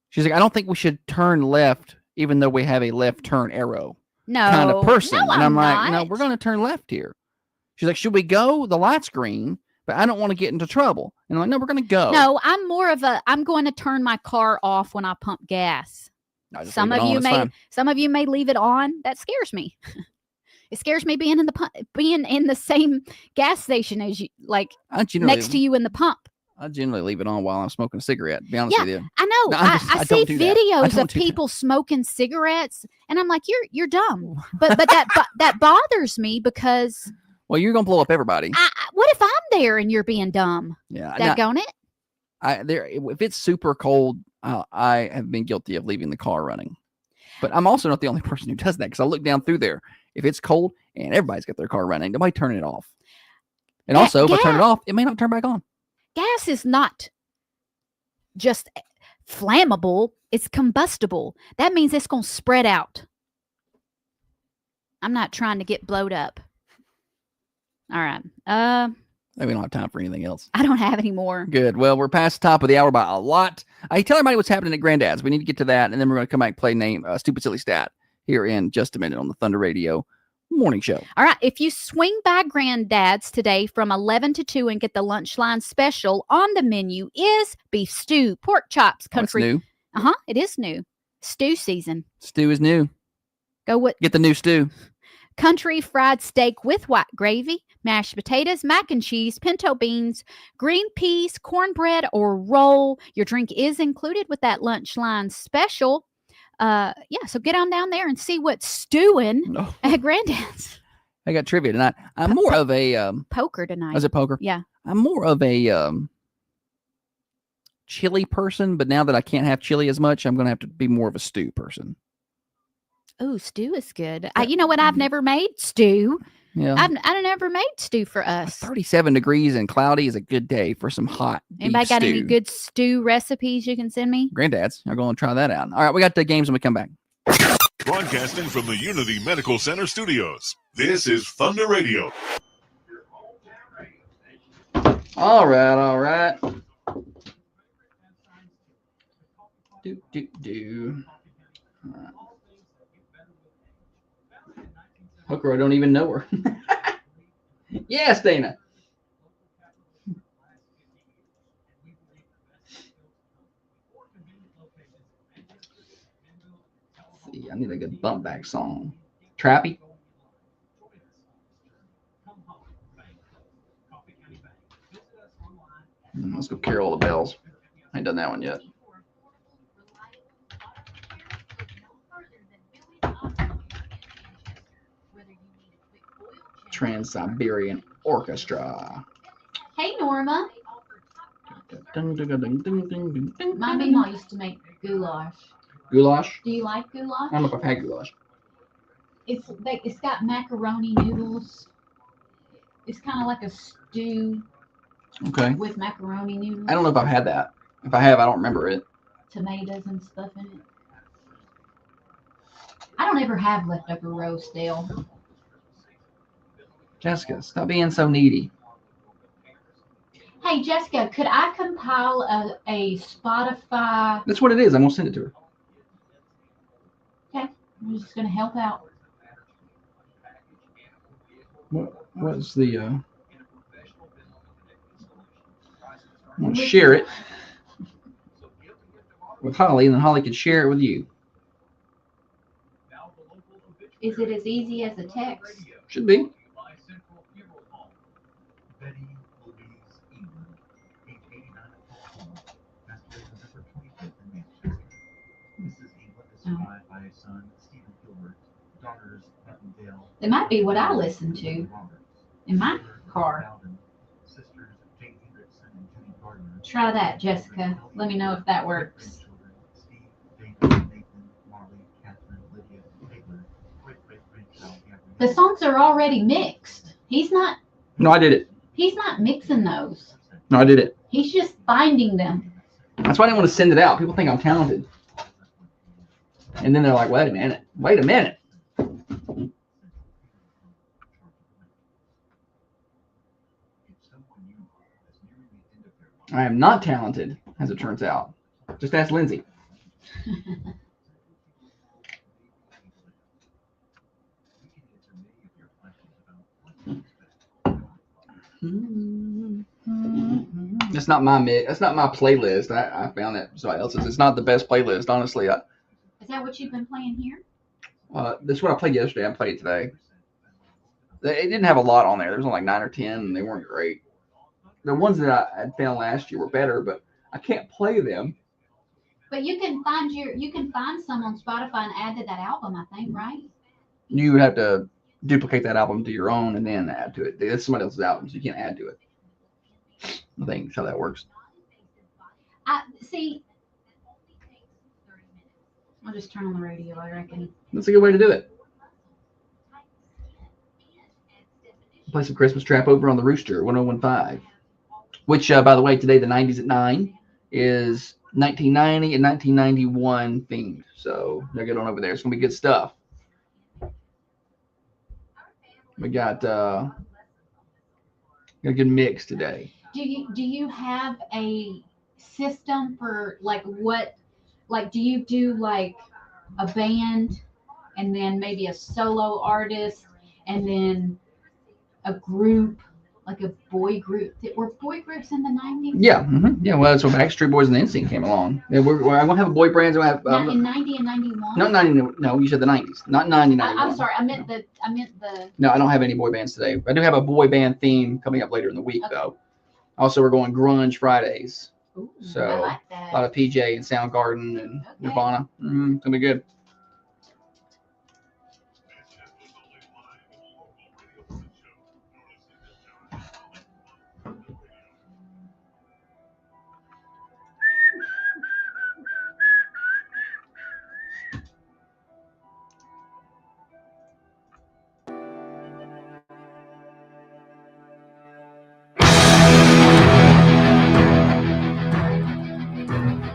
She's like, I don't think we should turn left, even though we have a left turn arrow. No. Kind of person. No, and I'm like, not. no, we're going to turn left here. She's like, should we go? The light's green. but I don't want to get into trouble. And I'm like, no, we're going to go. No, I'm more of a. I'm going to turn my car off when I pump gas. I just Some leave it of on, you it's may. fine. Some of you may leave it on. That scares me. It scares me being in the same gas station as you, like I generally, next to you in the pump. I generally leave it on while I'm smoking a cigarette. To be honest Yeah, with you. I know. No, I see don't do that. I videos don't of do that. people smoking cigarettes, and I'm like, you're dumb. But that bothers me because Well, you're going to blow up everybody. what if I'm there and you're being dumb? Yeah. Now, Daggone it. if it's super cold, I have been guilty of leaving the car running. But I'm also not the only person who does that, because I look down through there. If it's cold and everybody's got their car running, nobody turning it off. And also, if I turn it off, it may not turn back on. Gas is not just flammable, it's combustible. That means it's going to spread out. I'm not trying to get blowed up. All right. We don't have time for anything else. I don't have any more. Good. Well, we're past the top of the hour by a lot. I tell everybody what's happening at Granddad's. We need to get to that, and then we're going to come back and play Stupid Silly Stat here in just a minute on the Thunder Radio Morning Show. All right. If you swing by Granddad's today from 11 to 2 and get the lunch line special, on the menu is beef stew, pork chops, country. New. It is new. Stew season. Stew is new. Go with Get the new stew. country fried steak with white gravy, mashed potatoes, mac and cheese, pinto beans, green peas, cornbread, or roll. Your drink is included with that lunch line special. So get on down there and see what's stewing No. at Granddad's. I got trivia tonight. I'm more of a Poker tonight. is it poker? Yeah. I'm more of a chili person, but now that I can't have chili as much, I'm going to have to be more of a stew person. Oh, stew is good. You know what? I've never made stew. Yeah. I've never made stew for us. 37 degrees and cloudy is a good day for some hot beef Anybody got any stew. good stew recipes you can send me? Granddad's. I'm going to try that out. All right, we got the games when we come back. Broadcasting from the Unity Medical Center studios. This is Thunder Radio. All right. Do. All right. Hooker, I don't even know her. Yes, Dana. Let's see, I need a good bump back song. Trappy. Let's go Carol of the Bells. I ain't done that one yet. Trans-Siberian Orchestra. Hey, Norma. Dun, dun, dun, dun, dun, dun, dun, My dun. mama used to make goulash. Goulash? Do you like goulash? I don't know if I've had goulash. It's got macaroni noodles. It's kind of like a stew Okay. with macaroni noodles. I don't know if I've had that. If I have, I don't remember it. Tomatoes and stuff in it. I don't ever have leftover roast, Dale. Jessica, stop being so needy. Hey, Jessica, could I compile a Spotify? That's what it is. I'm going to send it to her. I'm just going to help out. What's the... I'm going to share it with Holly, and then Holly can share it with you. Is it as easy as a text? Should be. It might be what I listen to in my car. Try that, Jessica. Let me know if that works. The songs are already mixed. No, I did it. He's not mixing those. No, I did it. He's just finding them. That's why I didn't want to send it out. People think I'm talented. And then they're like, wait a minute. I am not talented, as it turns out. Just ask Lindsay. That's not my That's not my playlist. I found that somebody else's. It's not the best playlist, honestly. Is that what you've been playing here? This is what I played yesterday. I played it today. It didn't have a lot on there. There was only like 9 or 10, and they weren't great. The ones that I had found last year were better, but I can't play them. But you can find some on Spotify and add to that album, I think, right? You would have to duplicate that album to your own and then add to it. It's somebody else's album, so you can't add to it. I think that's how that works. See. I'll just turn on the radio, I reckon. That's a good way to do it. Play some Christmas Trap over on the Rooster, 1015. Which, by the way, today, the 90s at 9 is 1990 and 1991 themed. So they're good on over there. It's going to be good stuff. We got a good mix today. Do you have a system for like what, like do you do like a band and then maybe a solo artist and then a group, like a boy group? Were boy groups in the 90s? Yeah, yeah. Well, that's when Backstreet Boys and NSYNC came along. Yeah, I won't have a boy band. I have Not in 90 and 91. not 90. No, you said the 90s, not 99. I'm sorry. I meant the. No, I don't have any boy bands today. I do have a boy band theme coming up later in the week, Okay. though. Also, we're going Grunge Fridays. Ooh, So, I like A lot that. of PJ and Soundgarden and Okay. Nirvana. It's gonna be good.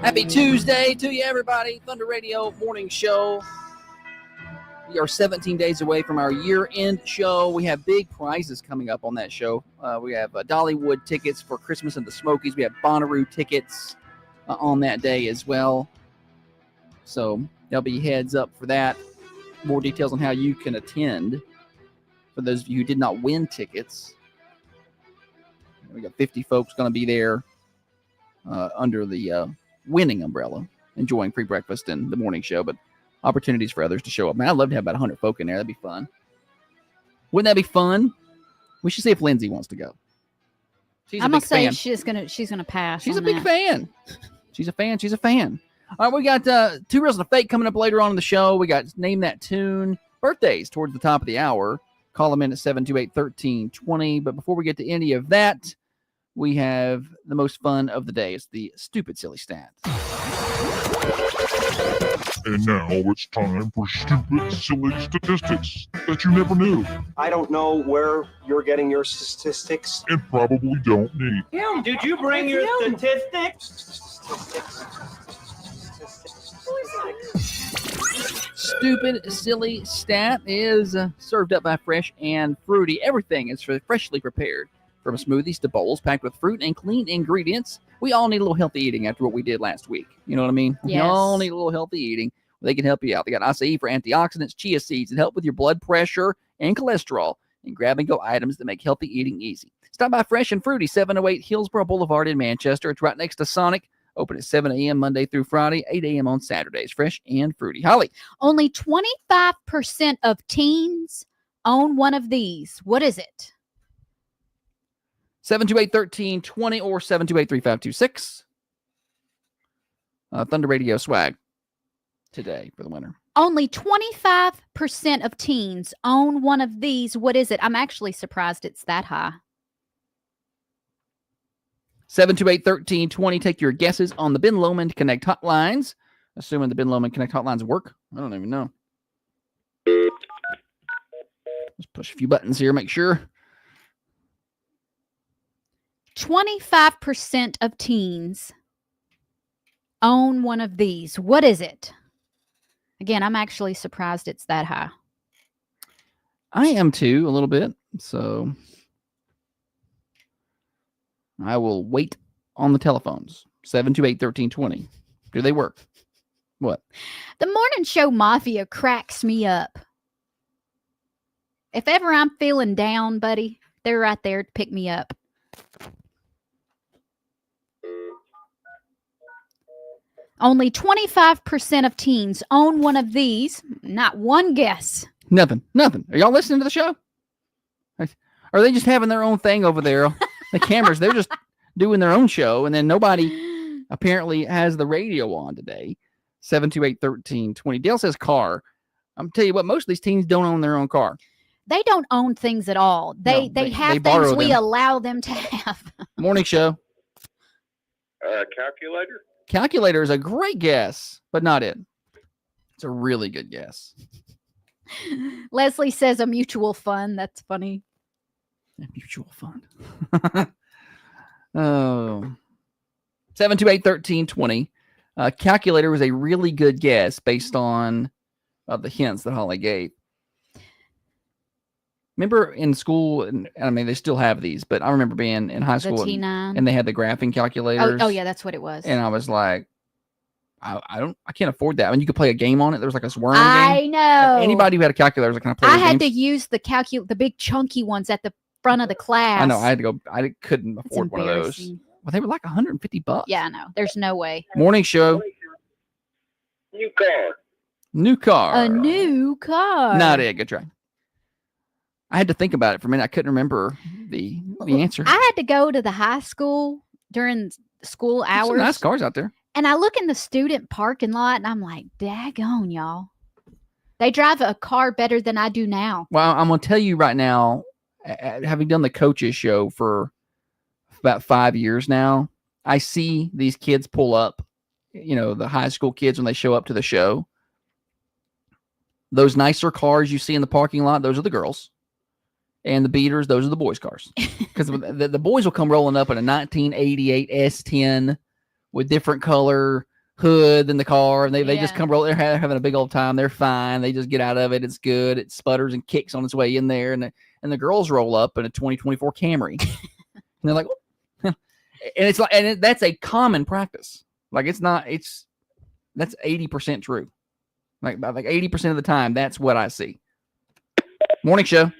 Happy Tuesday to you, everybody. Thunder Radio Morning Show. We are 17 days away from our year-end show. We have big prizes coming up on that show. We have Dollywood tickets for Christmas in the Smokies. We have Bonnaroo tickets on that day as well. So there'll be heads up for that. More details on how you can attend. For those of you who did not win tickets, we got 50 folks going to be there under the winning umbrella, enjoying free breakfast and the morning show, but opportunities for others to show up. Man, I'd love to have about 100 folk in there. That'd be fun. Wouldn't that be fun? We should see if Lindsay wants to go. She's I'm a big gonna say fan. she's gonna pass. She's a on big that. fan. She's a fan. She's a fan. All right, we got Two Reels and a Fake coming up later on in the show. We got Name That Tune. Birthdays towards the top of the hour. Call them in at 728-1320. But before we get to any of that, we have the most fun of the day. It's the Stupid Silly Stat. And now it's time for stupid, silly statistics that you never knew I don't know where you're getting your statistics. and probably don't need. Kim, did you bring your statistics? Stupid Silly Stat is served up by Fresh and Fruity. Everything is freshly prepared, from smoothies to bowls packed with fruit and clean ingredients. We all need a little healthy eating after what we did last week. You know what I mean? We Yes. all need a little healthy eating. They can help you out. They got acai for antioxidants, chia seeds that help with your blood pressure and cholesterol, and grab-and-go items that make healthy eating easy. Stop by Fresh and Fruity, 708 Hillsborough Boulevard in Manchester. It's right next to Sonic. Open at 7 a.m. Monday through Friday, 8 a.m. on Saturdays. Fresh and Fruity. Holly. Only 25% of teens own one of these. What is it? 728-1320 or 728-3526. Thunder Radio swag today for the winner. Only 25% of teens own one of these. What is it? I'm actually surprised it's that high. 728-1320. Take your guesses on the Ben Lomond Connect hotlines. Assuming the Ben Lomond Connect hotlines work. I don't even know. Let's push a few buttons here, make sure. 25% of teens own one of these. What is it? Again, I'm actually surprised it's that high. I am too, a little bit. So I will wait on the telephones. 728-1320. Do they work? What? The morning show mafia cracks me up. If ever I'm feeling down, buddy, they're right there to pick me up. Only 25% of teens own one of these. Not one guess. Nothing. Are y'all listening to the show? Are they just having their own thing over there? The cameras, they're just doing their own show, and then nobody apparently has the radio on today. 728-1320. Dale says car. I'm tell you what, most of these teens don't own their own car. They don't own things at all. They have borrow things we them. allow them to have. Morning show. Calculator? Calculator is a great guess, but not it. It's a really good guess. Leslie says a mutual fund. That's funny. A mutual fund. Oh. 728-1320. Calculator was a really good guess based on the hints that Holly gave. Remember in school, and I mean, they still have these, but I remember being in high school The T9. and they had the graphing calculators. Oh, yeah, that's what it was. And I was like, I can't afford that. I mean, you could play a game on it. There was like a sworm I game. know. Anybody who had a calculator was like, can I play I those had games? to use the big chunky ones at the front of the class. I know. I had to go. I couldn't It's afford one of those. embarrassing. Well, they were like $150. Yeah, I know. There's no way. Morning show. New car. New car. A new car. Not it. Good try. I had to think about it for a minute. I couldn't remember the answer. I had to go to the high school during school There's hours. some nice cars out there. And I look in the student parking lot and I'm like, daggone, y'all. They drive a car better than I do now. Well, I'm going to tell you right now, having done the coaches show for about 5 years now, I see these kids pull up, the high school kids when they show up to the show. Those nicer cars you see in the parking lot, those are the girls. And the beaters, those are the boys' cars. Because the boys will come rolling up in a 1988 S10 with different color hood than the car. And they just come rolling. They're having a big old time. They're fine. They just get out of it. It's good. It sputters and kicks on its way in there. And the girls roll up in a 2024 Camry. And they're like, and it's like, and that's a common practice. Like that's 80% true. Like 80% of the time, that's what I see. Morning show.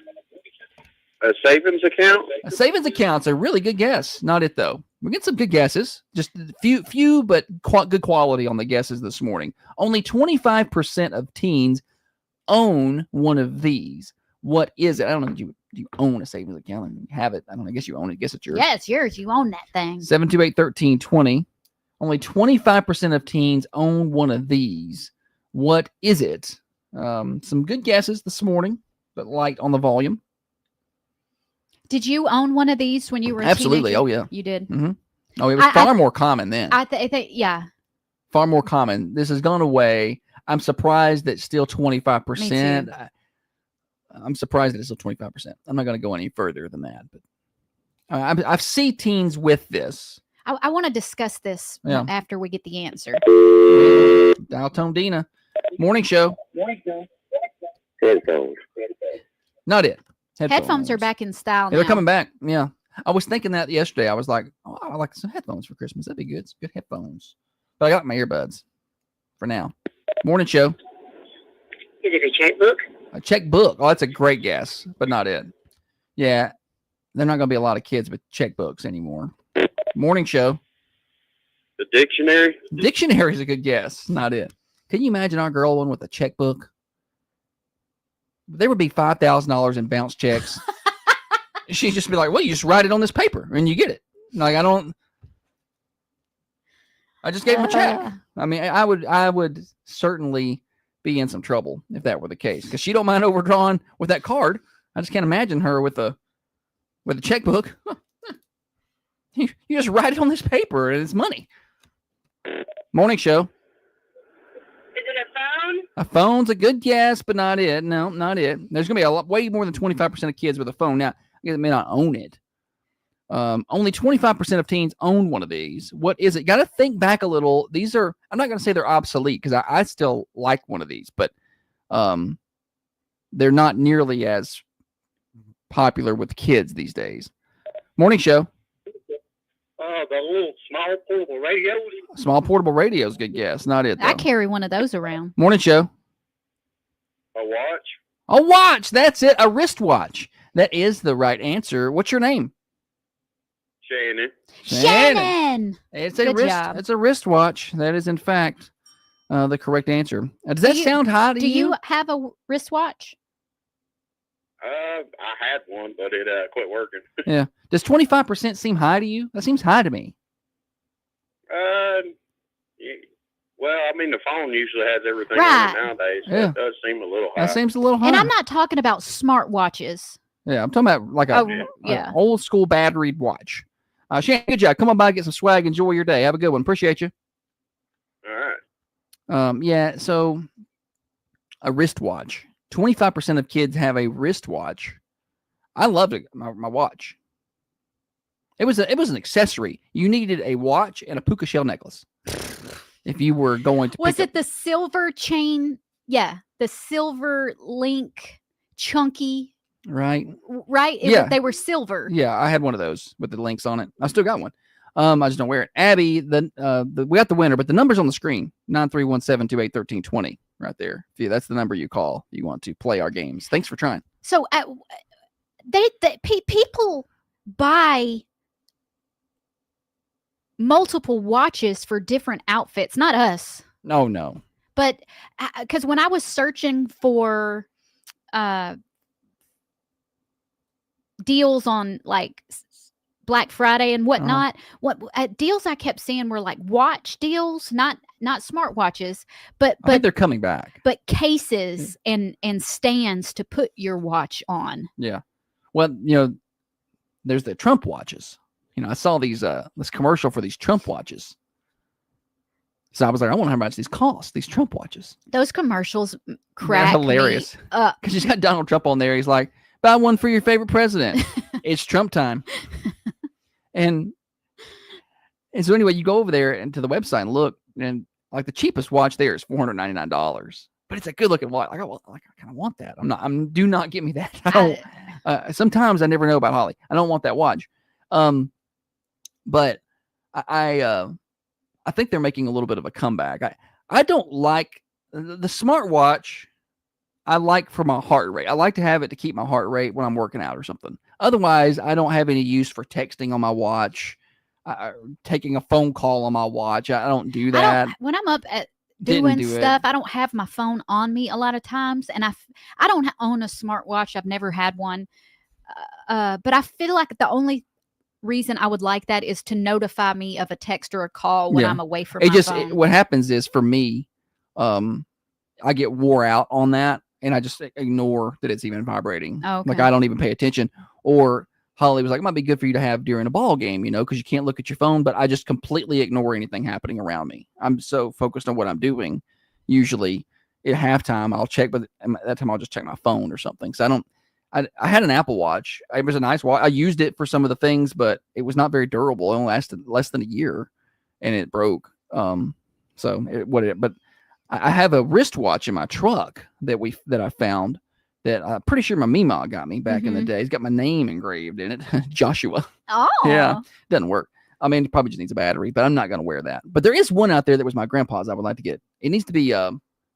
A savings account? A savings account's a really good guess. Not it though. We get some good guesses. Just few, but good quality on the guesses this morning. Only 25% of teens own one of these. What is it? I don't know. Do you own a savings account? You have it. I don't know. I guess you own it. I guess it's yours. Yeah, it's yours. You own that thing. 728-1320. Only 25% of teens own one of these. What is it? Some good guesses this morning, but light on the volume. Did you own one of these when you were a Absolutely. teenager? Oh, yeah. You did? Mm-hmm. Oh, it was far more common then. I think, yeah. Far more common. This has gone away. I'm surprised that still 25%. Me too. I'm surprised that it's still 25%. I'm not going to go any further than that. But I've seen teens with this. I want to discuss this after we get the answer. Dial tone Dina. Morning show. Headphones. Not it. Headphones are back in style They're now. coming back. Yeah. I was thinking that yesterday. I was like, oh, I like some headphones for Christmas. That'd be good. Some good headphones. But I got my earbuds for now. Morning show. Is it a checkbook? A checkbook. Oh, that's a great guess, but not it. Yeah. They're not going to be a lot of kids with checkbooks anymore. Morning show. The dictionary? Dictionary is a good guess. Not it. Can you imagine our girl one with a checkbook? There would be $5,000 in bounce checks. She'd just be like, well, you just write it on this paper and you get it. Like, I just gave him a check. I mean, I would certainly be in some trouble if that were the case, because she don't mind overdrawing with that card. I just can't imagine her with a checkbook. You just write it on this paper and it's money. Morning show. Is it a phone? A phone's a good guess, but not it. No, not it. There's going to be way more than 25% of kids with a phone. Now, they may not own it. Only 25% of teens own one of these. What is it? Got to think back a little. These are, I'm not going to say they're obsolete, because I still like one of these, but they're not nearly as popular with kids these days. Morning show. The little small portable radios. Small portable radios, good guess. Not it, though. I carry one of those around. Morning show. A watch. A watch. That's it. A wristwatch. That is the right answer. What's your name? Shannon. Shannon. It's a Good wrist. job. It's a wristwatch. That is in fact the correct answer. Does that you- sound high to Do you? you have a wristwatch? I had one, but it quit working. Yeah. Does 25% seem high to you? That seems high to me. Yeah, well, I mean, the phone usually has everything Right. on it nowadays, so Yeah. it does seem a little high. That seems a little high. And I'm not talking about smartwatches. Yeah, I'm talking about like a, Oh, yeah. a old school batteried watch. Shannon, good job. Come on by, get some swag, enjoy your day. Have a good one. Appreciate you. All right. Yeah. So a wristwatch. 25% of kids have a wristwatch. I loved it. My watch. It was an accessory. You needed a watch and a puka shell necklace. If you were going to Was pick it the silver chain? Yeah, the silver link chunky, right? right? Yeah. They were silver. Yeah, I had one of those with the links on it. I still got one. I just don't wear it. Abby, we got the winner, but the number's on the screen. 9317281320 right there. Yeah, that's the number you call. If you want to play our games. Thanks for trying. So people buy multiple watches for different outfits. Not us, No. but because when I was searching for deals on like Black Friday and whatnot, what deals I kept seeing were like watch deals, not smartwatches, I think they're coming back. but cases and stands to put your watch on. Yeah. Well, there's the Trump watches. I saw these this commercial for these Trump watches. So I was like, I wonder how much these cost, these Trump watches. Those commercials They're crack hilarious. me up. Because he's got Donald Trump on there. He's like, buy one for your favorite president. It's Trump time. And so anyway, you go over there and to the website and look, and like the cheapest watch there is $499. But it's a good looking watch. I kind of want that. Do not get me that. I don't. Sometimes I never know about Holly. I don't want that watch. But I think they're making a little bit of a comeback. I don't like the smartwatch. I like for my heart rate. I like to have it to keep my heart rate when I'm working out or something. Otherwise, I don't have any use for texting on my watch, taking a phone call on my watch. I don't do that. When I'm up at Didn't doing do it. stuff, I don't have my phone on me a lot of times, and I don't own a smartwatch. I've never had one, but I feel like the only reason I would like that is to notify me of a text or a call when Yeah. I'm away from my phone. What happens is for me, I get wore out on that, and I just ignore that it's even vibrating. Oh, Like okay. I don't even pay attention. Or Holly was like, it might be good for you to have during a ball game, because you can't look at your phone. But I just completely ignore anything happening around me. I'm so focused on what I'm doing. Usually at halftime, I'll check, but at that time I'll just check my phone or something. So I had an Apple Watch. It was a nice watch. I used it for some of the things, but it was not very durable. It only lasted less than a year, and it broke. But I have a wristwatch in my truck that I found that I'm pretty sure my Meemaw got me back in the day. It's got my name engraved in it, Joshua. Oh, Yeah, doesn't work. I mean, it probably just needs a battery, but I'm not going to wear that. But there is one out there that was my grandpa's. I would like to get. It needs to be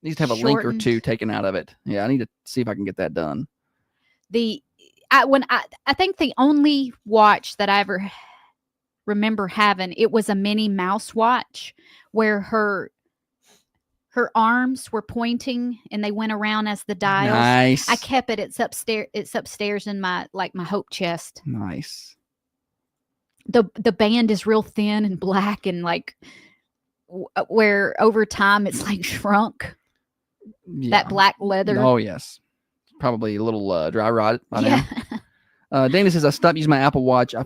needs to have a link or Shortened. two taken out of it. Yeah, I need to see if I can get that done. I think the only watch that I ever remember having, it was a Minnie Mouse watch where her arms were pointing and they went around as the dials. Nice. I kept it. It's upstairs in my hope chest. Nice. The band is real thin and black and like where over time it's like shrunk. Yeah. That black leather. Oh yes, probably a little dry rot by Yeah. now. Dana says I stopped using my Apple Watch. I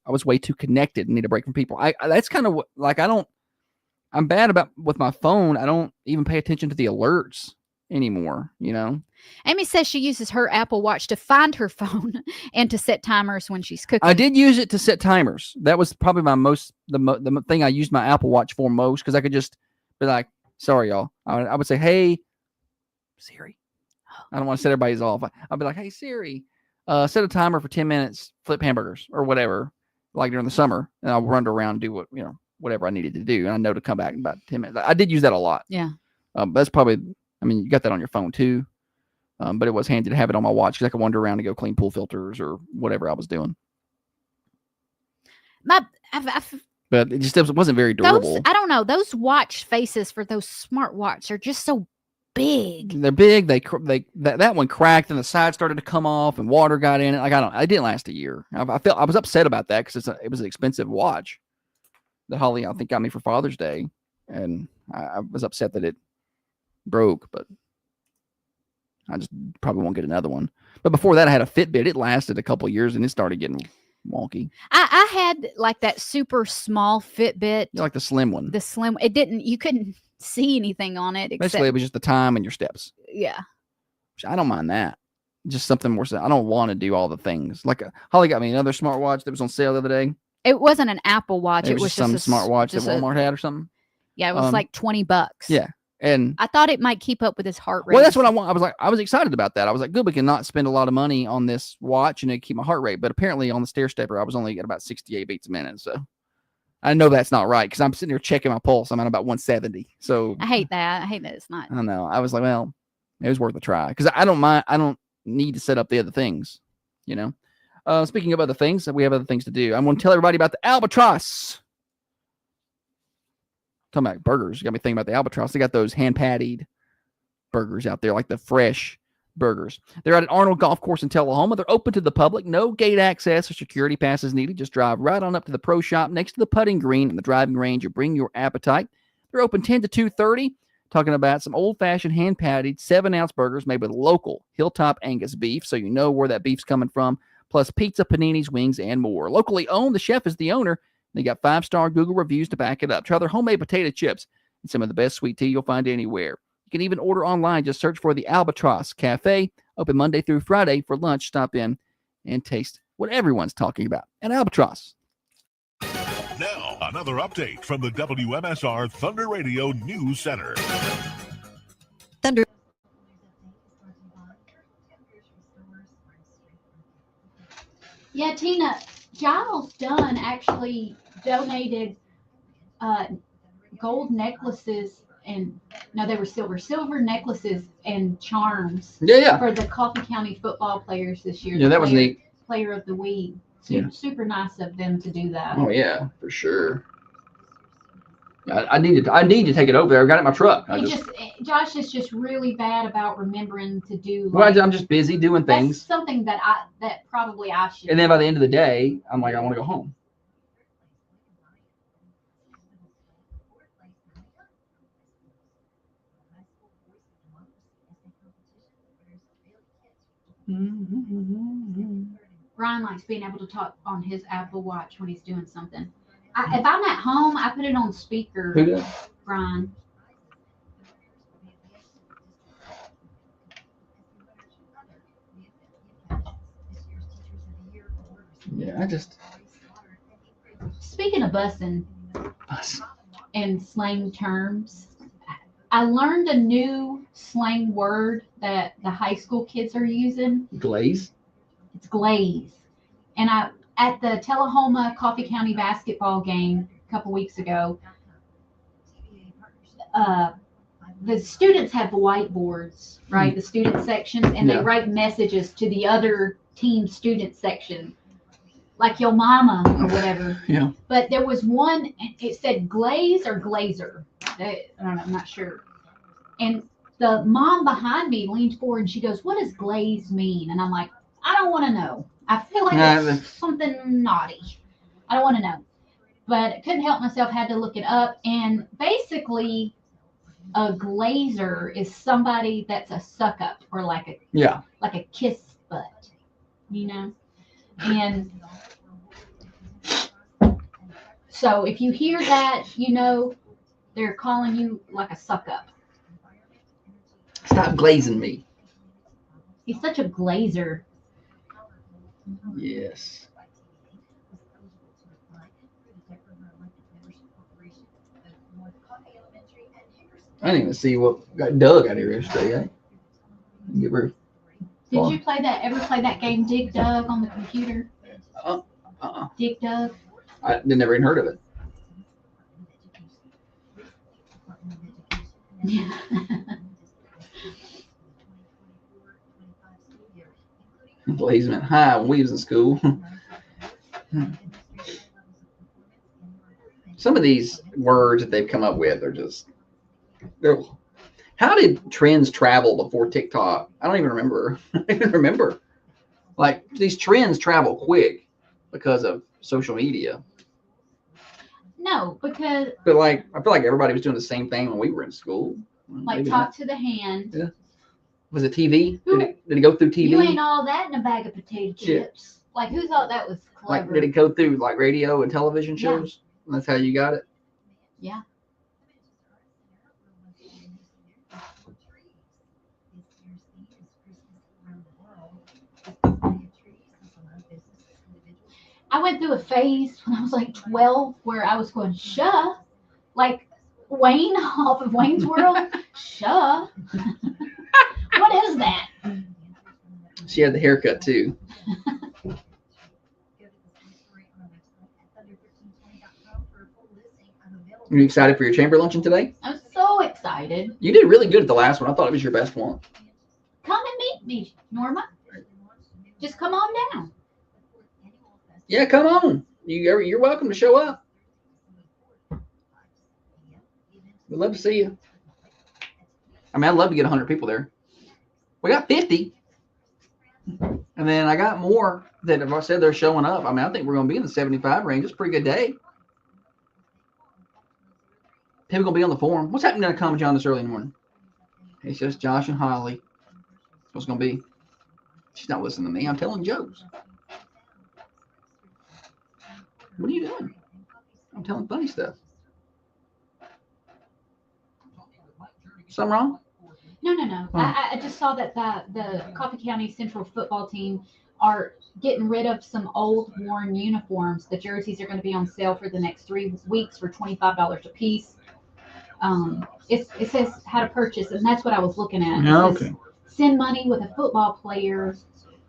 was way too connected and need a break from people. That's kind of like I'm bad with my phone. I don't even pay attention to the alerts anymore. Amy says she uses her Apple Watch to find her phone and to set timers when she's cooking. I did use it to set timers. That was probably the thing I used my Apple Watch for most, because I could just be like, sorry, y'all. I would say, hey, Siri. I don't want to set everybody's off. I'd be like, hey, Siri, set a timer for 10 minutes, flip hamburgers or whatever, like during the summer. And I'll run around and do whatever I needed to do. And I know to come back in about 10 minutes. I did use that a lot. Yeah. That's probably, you got that on your phone too. But it was handy to have it on my watch because I could wander around and go clean pool filters or whatever I was doing. but it just wasn't very durable. Those, I don't know. Those watch faces for those smartwatch are just so big. They're big. That one cracked and the side started to come off and water got in it. Like it didn't last a year. I was upset about that because it was an expensive watch that Holly I think got me for Father's Day, and I was upset that it broke. But I just probably won't get another one. But before that, I had a Fitbit. It lasted a couple years and it started getting wonky. I had like that super small Fitbit. You like the slim one? The slim. It didn't. You couldn't see anything on it. Basically, it was just the time and your steps. Yeah. Which I don't mind that. Just something more. I don't want to do all the things. Like Holly got me another smartwatch that was on sale the other day. It wasn't an Apple Watch. It was just some smartwatch that Walmart had or something. Yeah, it was like $20. Yeah. And I thought it might keep up with his heart rate. Well, that's what I want. I was excited about that. I was like, good, we can not spend a lot of money on this watch and it keep my heart rate. But apparently on the stair stepper, I was only at about 68 beats a minute. So I know that's not right because I'm sitting here checking my pulse. I'm at about 170. So I hate that. I hate that it's not. I don't know. I was like, well, it was worth a try because I don't mind. I don't need to set up the other things, you know. Speaking of other things, we have other things to do. I'm going to tell everybody about the Albatross. Talking about burgers, you got me thinking about the Albatross. They got those hand-pattied burgers out there, like the fresh burgers. They're at an Arnold Golf Course in Tullahoma. They're open to the public. No gate access or security passes needed. Just drive right on up to the pro shop next to the putting green and the driving range. You bring your appetite. They're open 10 to 2:30. Talking about some old-fashioned hand-pattied 7-ounce burgers made with local Hilltop Angus beef, so you know where that beef's coming from, plus pizza, paninis, wings, and more. Locally owned, the chef is the owner. They got 5-star Google reviews to back it up. Try their homemade potato chips and some of the best sweet tea you'll find anywhere. You can even order online. Just search for the Albatross Cafe. Open Monday through Friday for lunch. Stop in and taste what everyone's talking about at Albatross. Now, another update from the WMSR Thunder Radio News Center. Thunder. Yeah, Tina, Giles Dunn actually donated gold necklaces and no, they were silver necklaces and charms for the Coffee County football players this year. Yeah, that was neat. Player of the week. Super nice of them to do that. Oh yeah, for sure. I need to take it over there. I got it in my truck. Josh is just really bad about remembering to do. Well, I'm just busy doing things. That's something that probably I should. And then by the end of the day, I'm like, I want to go home. Brian likes being able to talk on his Apple Watch when he's doing something. If I'm at home, I put it on speaker. Who does? Brian. Yeah, Speaking of bussing and slang terms, I learned a new slang word that the high school kids are using. Glaze? It's glaze. And at the Tullahoma Coffee County basketball game a couple weeks ago, the students have the whiteboards, right? The student sections, and they write messages to the other team student section, like your mama or whatever. Yeah. But there was one, it said glaze or glazer. I don't know, I'm not sure. And the mom behind me leaned forward and she goes, "What does glaze mean?" And I'm like, I don't want to know. I feel like it's something naughty. I don't want to know. But I couldn't help myself, had to look it up. And basically, a glazer is somebody that's a suck up or like a kiss butt, you know? And so if you hear that, you know, they're calling you like a suck up. Stop glazing me. He's such a glazer. Yes. I didn't even see what got Doug out here yesterday. Eh? Give her. Did you ever play that game Dig Dug on the computer? Dig Dug? I never even heard of it. Yeah. Blazement high when we was in school. Some of these words that they've come up with are just. How did trends travel before TikTok? I don't even remember. I don't even remember. Like these trends travel quick because of social media. No, because But like, I feel like everybody was doing the same thing when we were in school. like Maybe talk not. to the hand. Yeah. Was it TV? Did it go through TV? You ain't all that in a bag of potato Yeah. chips. Like who thought that was Like, clever? did it go through like radio and television shows? And that's how you got it. Yeah. I went through a phase when I was like 12 where I was going, "Shuh," like Wayne off of Wayne's World. "Shuh." What is that? She had the haircut too. Are you excited for your chamber luncheon today? I'm so excited. You did really good at the last one. I thought it was your best one. Come and meet me, Norma. Just come on down. Yeah, come on. You're welcome to show up. We'd love to see you. I mean, I'd love to get 100 people there. We got 50. And then I got more that if I said they're showing up. I mean, I think we're going to be in the 75 range. It's a pretty good day. People going to be on the forum. What's happening to Common John this early in the morning? It's just Josh and Holly. What's going to be? She's not listening to me. I'm telling jokes. What are you doing? I'm telling funny stuff. Something wrong? No. Oh. I just saw that the Coffee County Central football team are getting rid of some old worn uniforms. The jerseys are going to be on sale for the next 3 weeks for $25 a piece. It says how to purchase, and that's what I was looking at. It says, send money with a football player.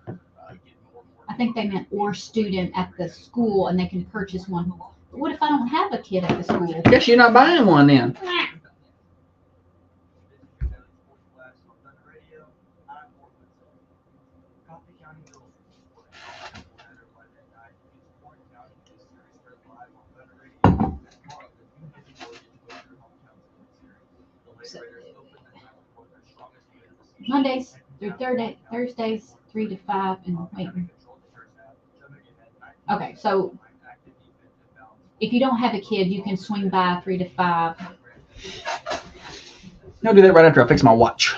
I think they meant or student at the school, and they can purchase one. But what if I don't have a kid at the school? Guess you're not buying one then. Mondays through Thursdays 3 to 5, and wait. Okay, so if you don't have a kid, you can swing by 3 to 5. I'll do that right after I fix my watch.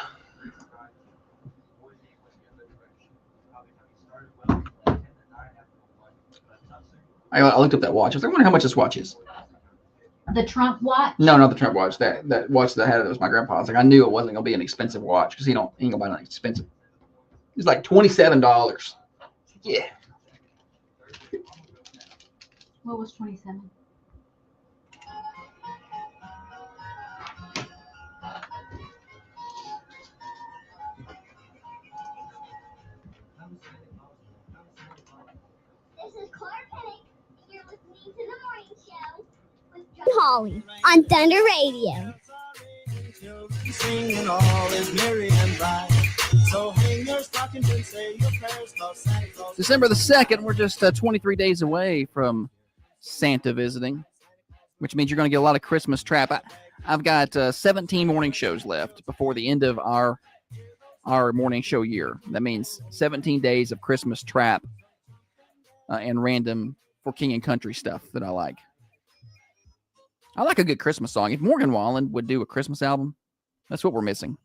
I looked up that watch. I was like, I wonder how much this watch is. The Trump watch? No, not the Trump watch. That watch that I had, that was my grandpa's. Like, I knew it wasn't gonna be an expensive watch because he ain't gonna buy nothing expensive. It's like $27. Yeah. What was 27? This is Clark Hennig. You're listening to the morning show with John Holly on Thunder Radio. Singing all is merry and bright. So hang your stockings and say your prayers, 'cause Santa Claus. December the 2nd, we're just 23 days away from Santa visiting, which means you're going to get a lot of Christmas trap. I've got 17 morning shows left before the end of our morning show year. That means 17 days of Christmas trap and random for King and Country stuff that I like. I like a good Christmas song. If Morgan Wallen would do a Christmas album, that's what we're missing.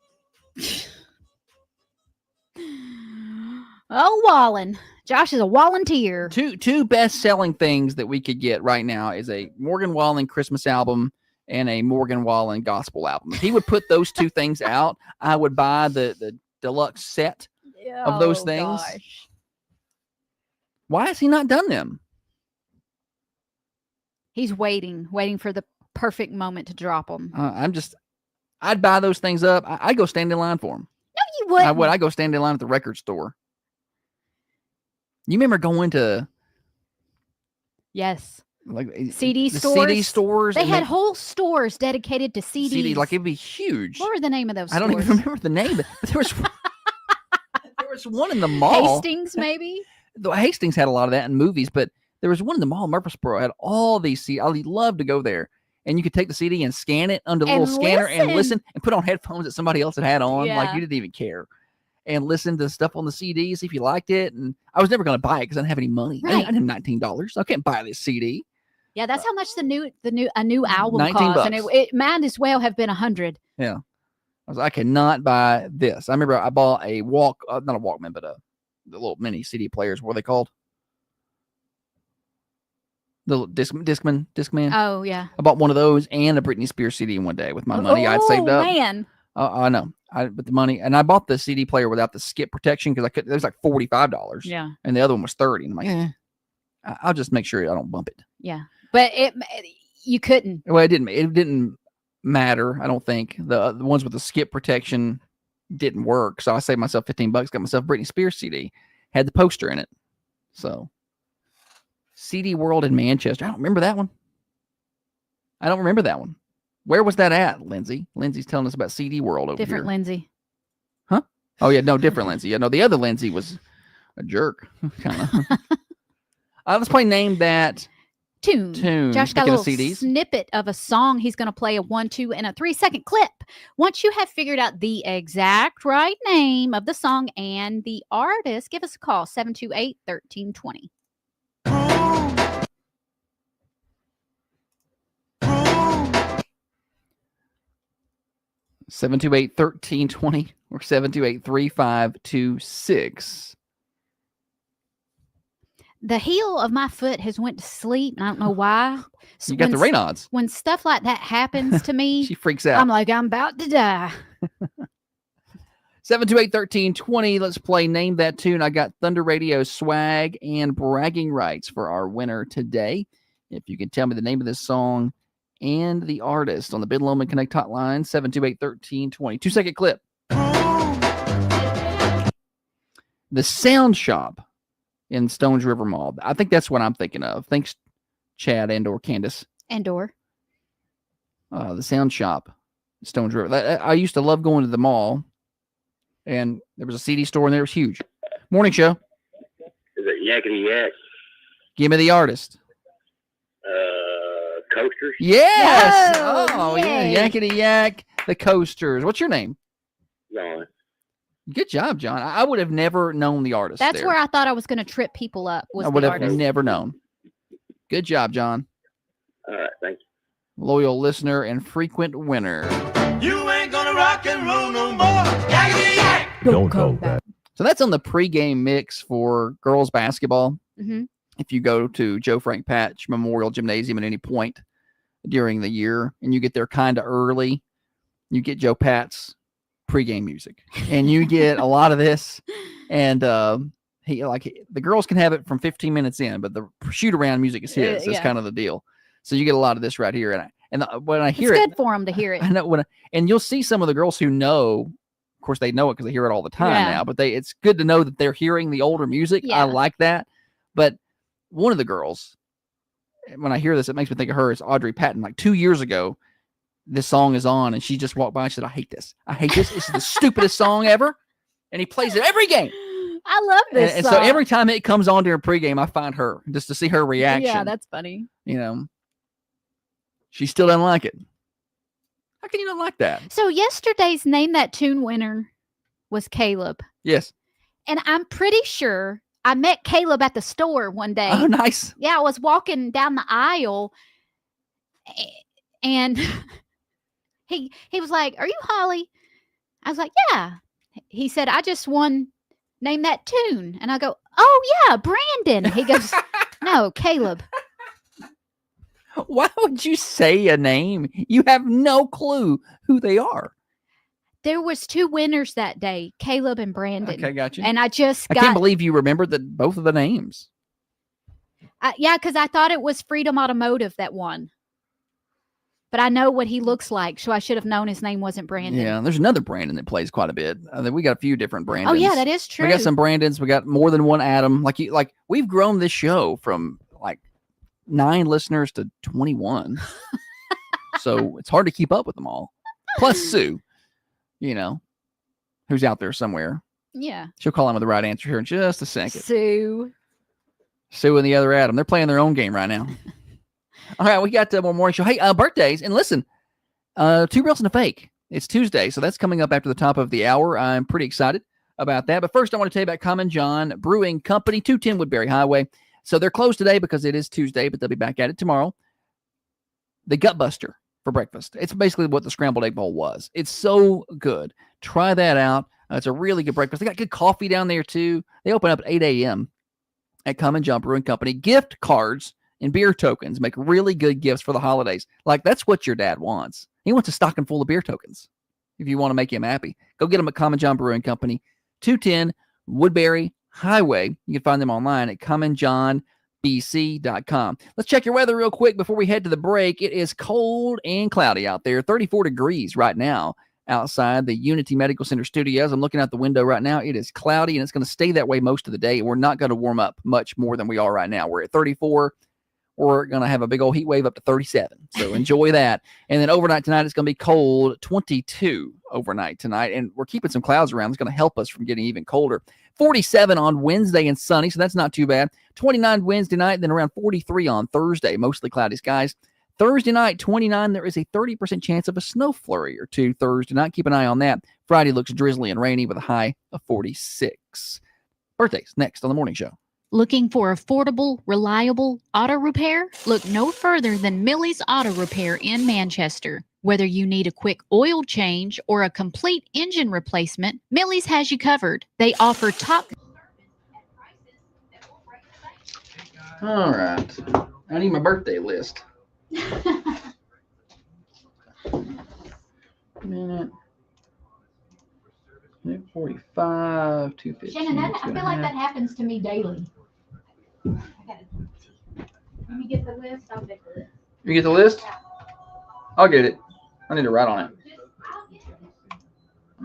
Oh, Wallen. Josh is a volunteer. Two best-selling things that we could get right now is a Morgan Wallen Christmas album and a Morgan Wallen gospel album. If he would put those two things out, I would buy the deluxe set of those things. Gosh. Why has he not done them? He's waiting for the perfect moment to drop them. I'd buy those things up. I'd go stand in line for them. No, you wouldn't. I would. I'd go stand in line at the record store. You remember going to Yes. like CD the stores. CD stores? They and had whole stores dedicated to CDs. CD, like it'd be huge. What were the name of those I don't stores? even remember the name, but there was one in the mall. Hastings, maybe? The Hastings had a lot of that in movies, but There was one in the mall in Murfreesboro. Had all these CDs. I would love to go there. And you could take the CD and scan it under the And little scanner and listen. listen and put on headphones that somebody else had on. Like Yeah. you didn't even care. And listen to stuff on the CD, see if you liked it. And I was never going to buy it because I didn't have any money. I Right. didn't have $19. I can't buy this CD. Yeah, that's how much a new album 19 costs, and bucks. it might as well have been 100. Yeah. I was like, I cannot buy this. I remember I bought a not a Walkman, but the little mini CD players. What are they called? The little Discman. Oh yeah. I bought one of those and a Britney Spears CD in one day with my money I'd saved up. Man. I know. But the money, and I bought the CD player without the skip protection because I could. It was like $45. Yeah. And the other one was $30. And I'm like, I'll just make sure I don't bump it. Yeah. But you couldn't. Well, it didn't matter. I don't think the ones with the skip protection didn't work. So I saved myself $15. Got myself a Britney Spears CD. Had the poster in it. So CD World in Manchester. I don't remember that one. Where was that at, Lindsay? Lindsay's telling us about CD World over Different here. Lindsay. Huh? Oh yeah, no, different Lindsay. Yeah, no, the other Lindsay was a jerk. Kind of. Let's play Name That Tune. Josh got Speaking a of little CDs. snippet of a song. He's going to play a 1, 2, and a 3-second clip. Once you have figured out the exact right name of the song and the artist, give us a call 728-1320. 728-1320 or 728-3526. The heel of my foot has went to sleep, and I don't know why. So You got the when Raynaud's. When stuff like that happens to me, She freaks out. I'm like, I'm about to die. 728-1320. Let's play Name That Tune. I got Thunder Radio swag and bragging rights for our winner today. If you can tell me the name of this song and the artist on the Bid Loman Connect hotline, 728-1320. 2-second clip. The Sound Shop in Stones River Mall. I think that's what I'm thinking of. Thanks, Chad and/or Candace. And/or. The Sound Shop, Stones River. I used to love going to the mall, and there was a CD store, and there was huge. Morning show. Is it Yakety Yak? Give me the artist. Coasters? Yes. Whoa, Oh, yeah. yay. Yakety Yak, the Coasters. What's your name? John. Good job, John. I would have never known the artist. That's there. where I thought I was going to trip people up. Was I would the have artist. never known. Good job, John. All right, thank you. Loyal listener and frequent winner. You ain't gonna rock and roll no more. Yakety yak. Don't go back. So that's on the pregame mix for girls basketball. Mm-hmm. If you go to Joe Frank Patch Memorial Gymnasium at any point during the year and you get there kind of early, you get Joe Pat's pregame music and you get a lot of this. And the girls can have it from 15 minutes in, but the shoot around music is his. That's Yeah. kind of the deal. So you get a lot of this right here. When I hear It's it, good for them to hear it. I know and you'll see some of the girls who know. Of course, they know it because they hear it all the time Yeah. now. But it's good to know that they're hearing the older music. Yeah. I like that. But one of the girls, when I hear this, it makes me think of her. It's Audrey Patton. Like 2 years ago, this song is on, and she just walked by and said, "I hate this. I hate this. This is the stupidest song ever." And he plays it every game. I love this And song. so every time it comes on during pregame, I find her just to see her reaction. Yeah, that's funny. She still doesn't like it. How can you not like that? So yesterday's Name That Tune winner was Caleb. Yes. And I'm pretty sure I met Caleb at the store one day. Oh, nice. Yeah, I was walking down the aisle and he was like, "Are you Holly?" I was like, "Yeah." He said, "I just won Name That Tune." And I go, "Oh yeah, Brandon." He goes, "No, Caleb." Why would you say a name? You have no clue who they are. There was 2 winners that day, Caleb and Brandon. Okay, got you. And I just I got can't believe you remembered both of the names. yeah, because I thought it was Freedom Automotive that won. But I know what he looks like, so I should have known his name wasn't Brandon. Yeah, there's another Brandon that plays quite a bit. I think we got a few different Brandons. Oh yeah, that is true. We got some Brandons. We got more than one Adam. Like we've grown this show from like 9 listeners to 21. So it's hard to keep up with them all. Plus Sue, who's out there somewhere. Yeah. She'll call in with the right answer here in just a second. Sue. Sue and the other Adam. They're playing their own game right now. All right, we got more morning show. Hey, birthdays. And listen, Two Reals and a Fake. It's Tuesday, so that's coming up after the top of the hour. I'm pretty excited about that. But first, I want to tell you about Common John Brewing Company, 210 Woodbury Highway. So they're closed today because it is Tuesday, but they'll be back at it tomorrow. The Gut Buster for breakfast. It's basically what the scrambled egg bowl was. It's so good. Try that out. It's a really good breakfast. They got good coffee down there, too. They open up at 8 a.m. at Common John Brewing Company. Gift cards and beer tokens make really good gifts for the holidays. Like, that's what your dad wants. He wants a stocking full of beer tokens if you want to make him happy. Go get them at Common John Brewing Company, 210 Woodbury Highway. You can find them online at commonjohnbc.com. Let's check your weather real quick before we head to the break. It is cold and cloudy out there, 34 degrees right now outside the Unity Medical Center studios. I'm looking out the window right now. It is cloudy, and it's going to stay that way most of the day. We're not going to warm up much more than we are right now. We're at 34. We're going to have a big old heat wave up to 37. So enjoy that. And then overnight tonight, it's going to be cold, 22 overnight tonight. And we're keeping some clouds around. It's going to help us from getting even colder. 47 on Wednesday and sunny, so that's not too bad. 29 Wednesday night, then around 43 on Thursday, mostly cloudy skies. Thursday night, 29, there is a 30% chance of a snow flurry or two Thursday night. Keep an eye on that. Friday looks drizzly and rainy with a high of 46. Birthdays next on the morning show. Looking for affordable, reliable auto repair? Look no further than Millie's Auto Repair in Manchester. Whether you need a quick oil change or a complete engine replacement, Millie's has you covered. They offer top... All right. I need my birthday list. Minute. 45, 250. Shannon, I feel like that happens to me daily. Let me get the list. I'll get the list. You get the list? I'll get it. I need to write on it.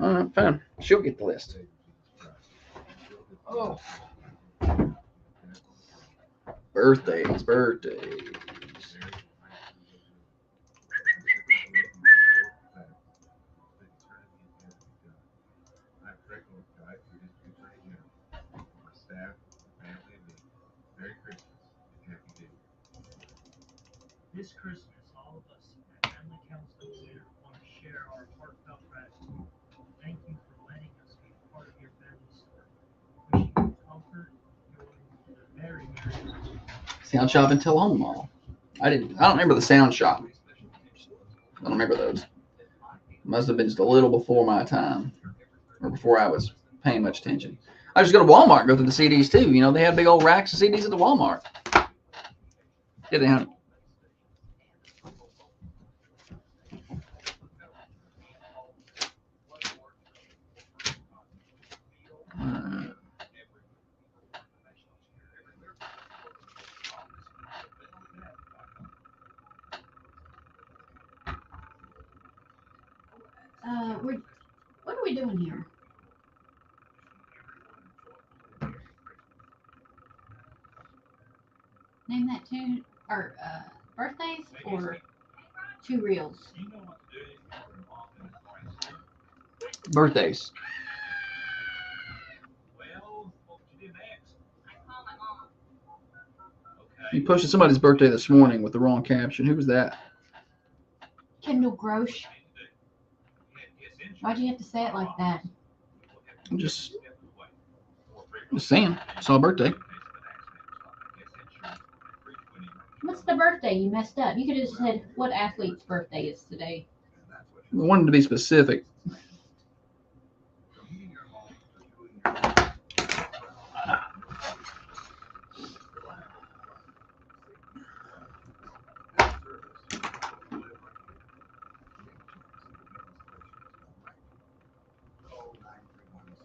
All right, fine. She'll get the list. Oh. Birthdays. This Christmas, all of us at Family Counseling Center want to share our heartfelt gratitude. Thank you for letting us be part of your family story. Wishing you comfort, joy, and a very Merry Christmas. Sound shop and Tell Home Mall. I don't remember the sound shop. I don't remember those. Must have been just a little before my time, or before I was paying much attention. I just go to Walmart and go through the CDs too. You know, they have big old racks of CDs at the Walmart. Get down. What are we doing here? Name that tune or birthdays or two reels? Birthdays. You posted somebody's birthday this morning with the wrong caption. Who was that? Kendall Grosh. Why'd you have to say it like that? I'm just saying. Saw a birthday. What's the birthday? You messed up. You could have just said what athlete's birthday is today. I wanted to be specific.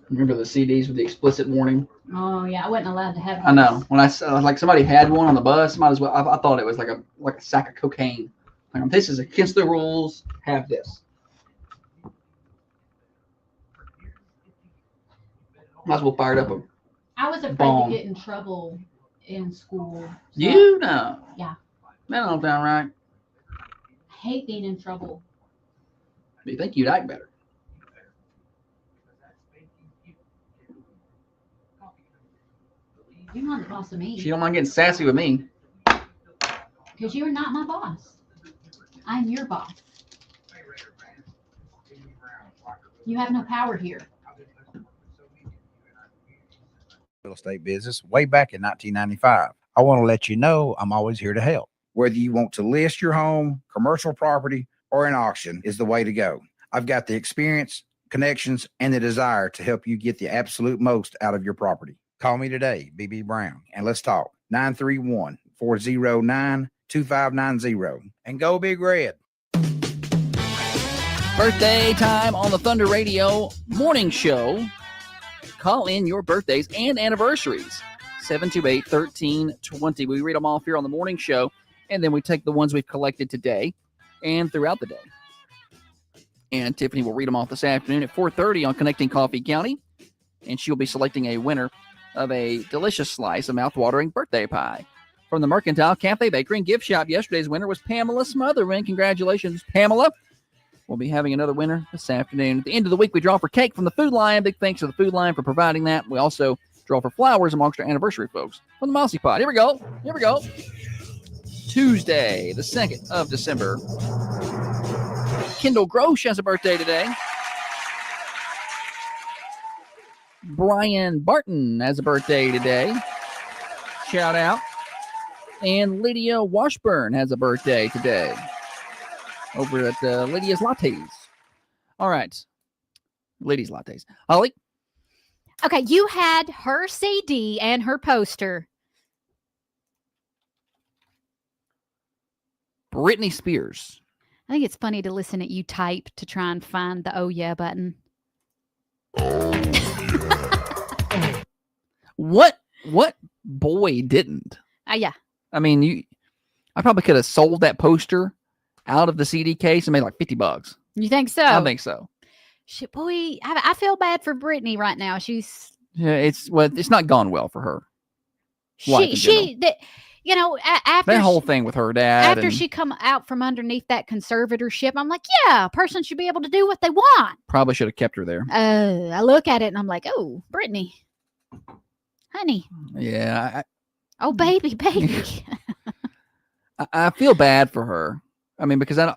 Remember the CDs with the explicit warning? Oh yeah, I wasn't allowed to have. I know. When I saw like somebody had one on the bus, might as well. I thought it was like a sack of cocaine. Like, this is against the rules. Have this. Might as well fire it up. I was afraid bomb. to get in trouble in school. So, You know. Yeah. That don't sound right. I hate being in trouble. Do you think you'd act better? You're not the boss of me. She don't mind getting sassy with me. Because you're not my boss. I'm your boss. You have no power here. Real estate business way back in 1995. I want to let you know I'm always here to help. Whether you want to list your home, commercial property, or an auction is the way to go. I've got the experience, connections, and the desire to help you get the absolute most out of your property. Call me today, BB Brown, and let's talk. 931-409-2590. And go Big Red. Birthday time on the Thunder Radio morning show. Call in your birthdays and anniversaries. 728-1320. We read them off here on the morning show, and then we take the ones we've collected today and throughout the day. And Tiffany will read them off this afternoon at 4:30 on Connecting Coffee County, and she'll be selecting a winner of a delicious slice of mouth-watering birthday pie from the Mercantile Cafe Bakery and Gift Shop. Yesterday's winner was Pamela Smotherman. Congratulations, Pamela. We'll be having another winner this afternoon. At the end of the week, we draw for cake from the Food Lion. Big thanks to the Food Lion for providing that. We also draw for flowers amongst our anniversary folks from the Mousy Pot. Here we go. Tuesday, the 2nd of December. Kendall Grosh has a birthday today. Brian Barton has a birthday today. Shout out. And Lydia Washburn has a birthday today over at Lydia's Lattes. All right. Lydia's Lattes. Holly? Okay, you had her CD and her poster. Britney Spears. I think it's funny to listen at you type to try and find the oh yeah button. What boy didn't? Yeah. I mean, I probably could have sold that poster out of the CD case and made like $50. You think so? I think so. Shit, boy, I feel bad for Britney right now. It's not gone well for her. After that whole thing with her dad. After she come out from underneath that conservatorship, I'm like, yeah, a person should be able to do what they want. Probably should have kept her there. I look at it and I'm like, oh, Britney, honey. Yeah. Oh, baby. I feel bad for her. I mean, because as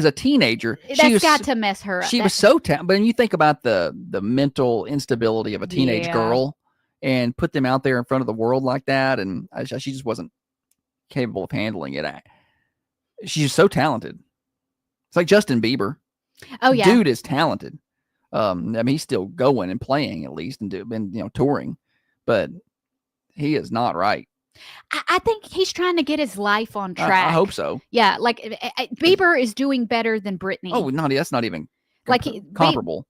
a teenager, that's got to mess her up. She was so talented. But when you think about the mental instability of a teenage girl and put them out there in front of the world like that, and she just wasn't capable of handling it. She's so talented. It's like Justin Bieber. Oh yeah, dude is talented. I mean, he's still going and playing at least and been touring, but he is not right. I think he's trying to get his life on track. I hope so. Yeah, like Bieber is doing better than Britney. Oh, no, that's not even comparable.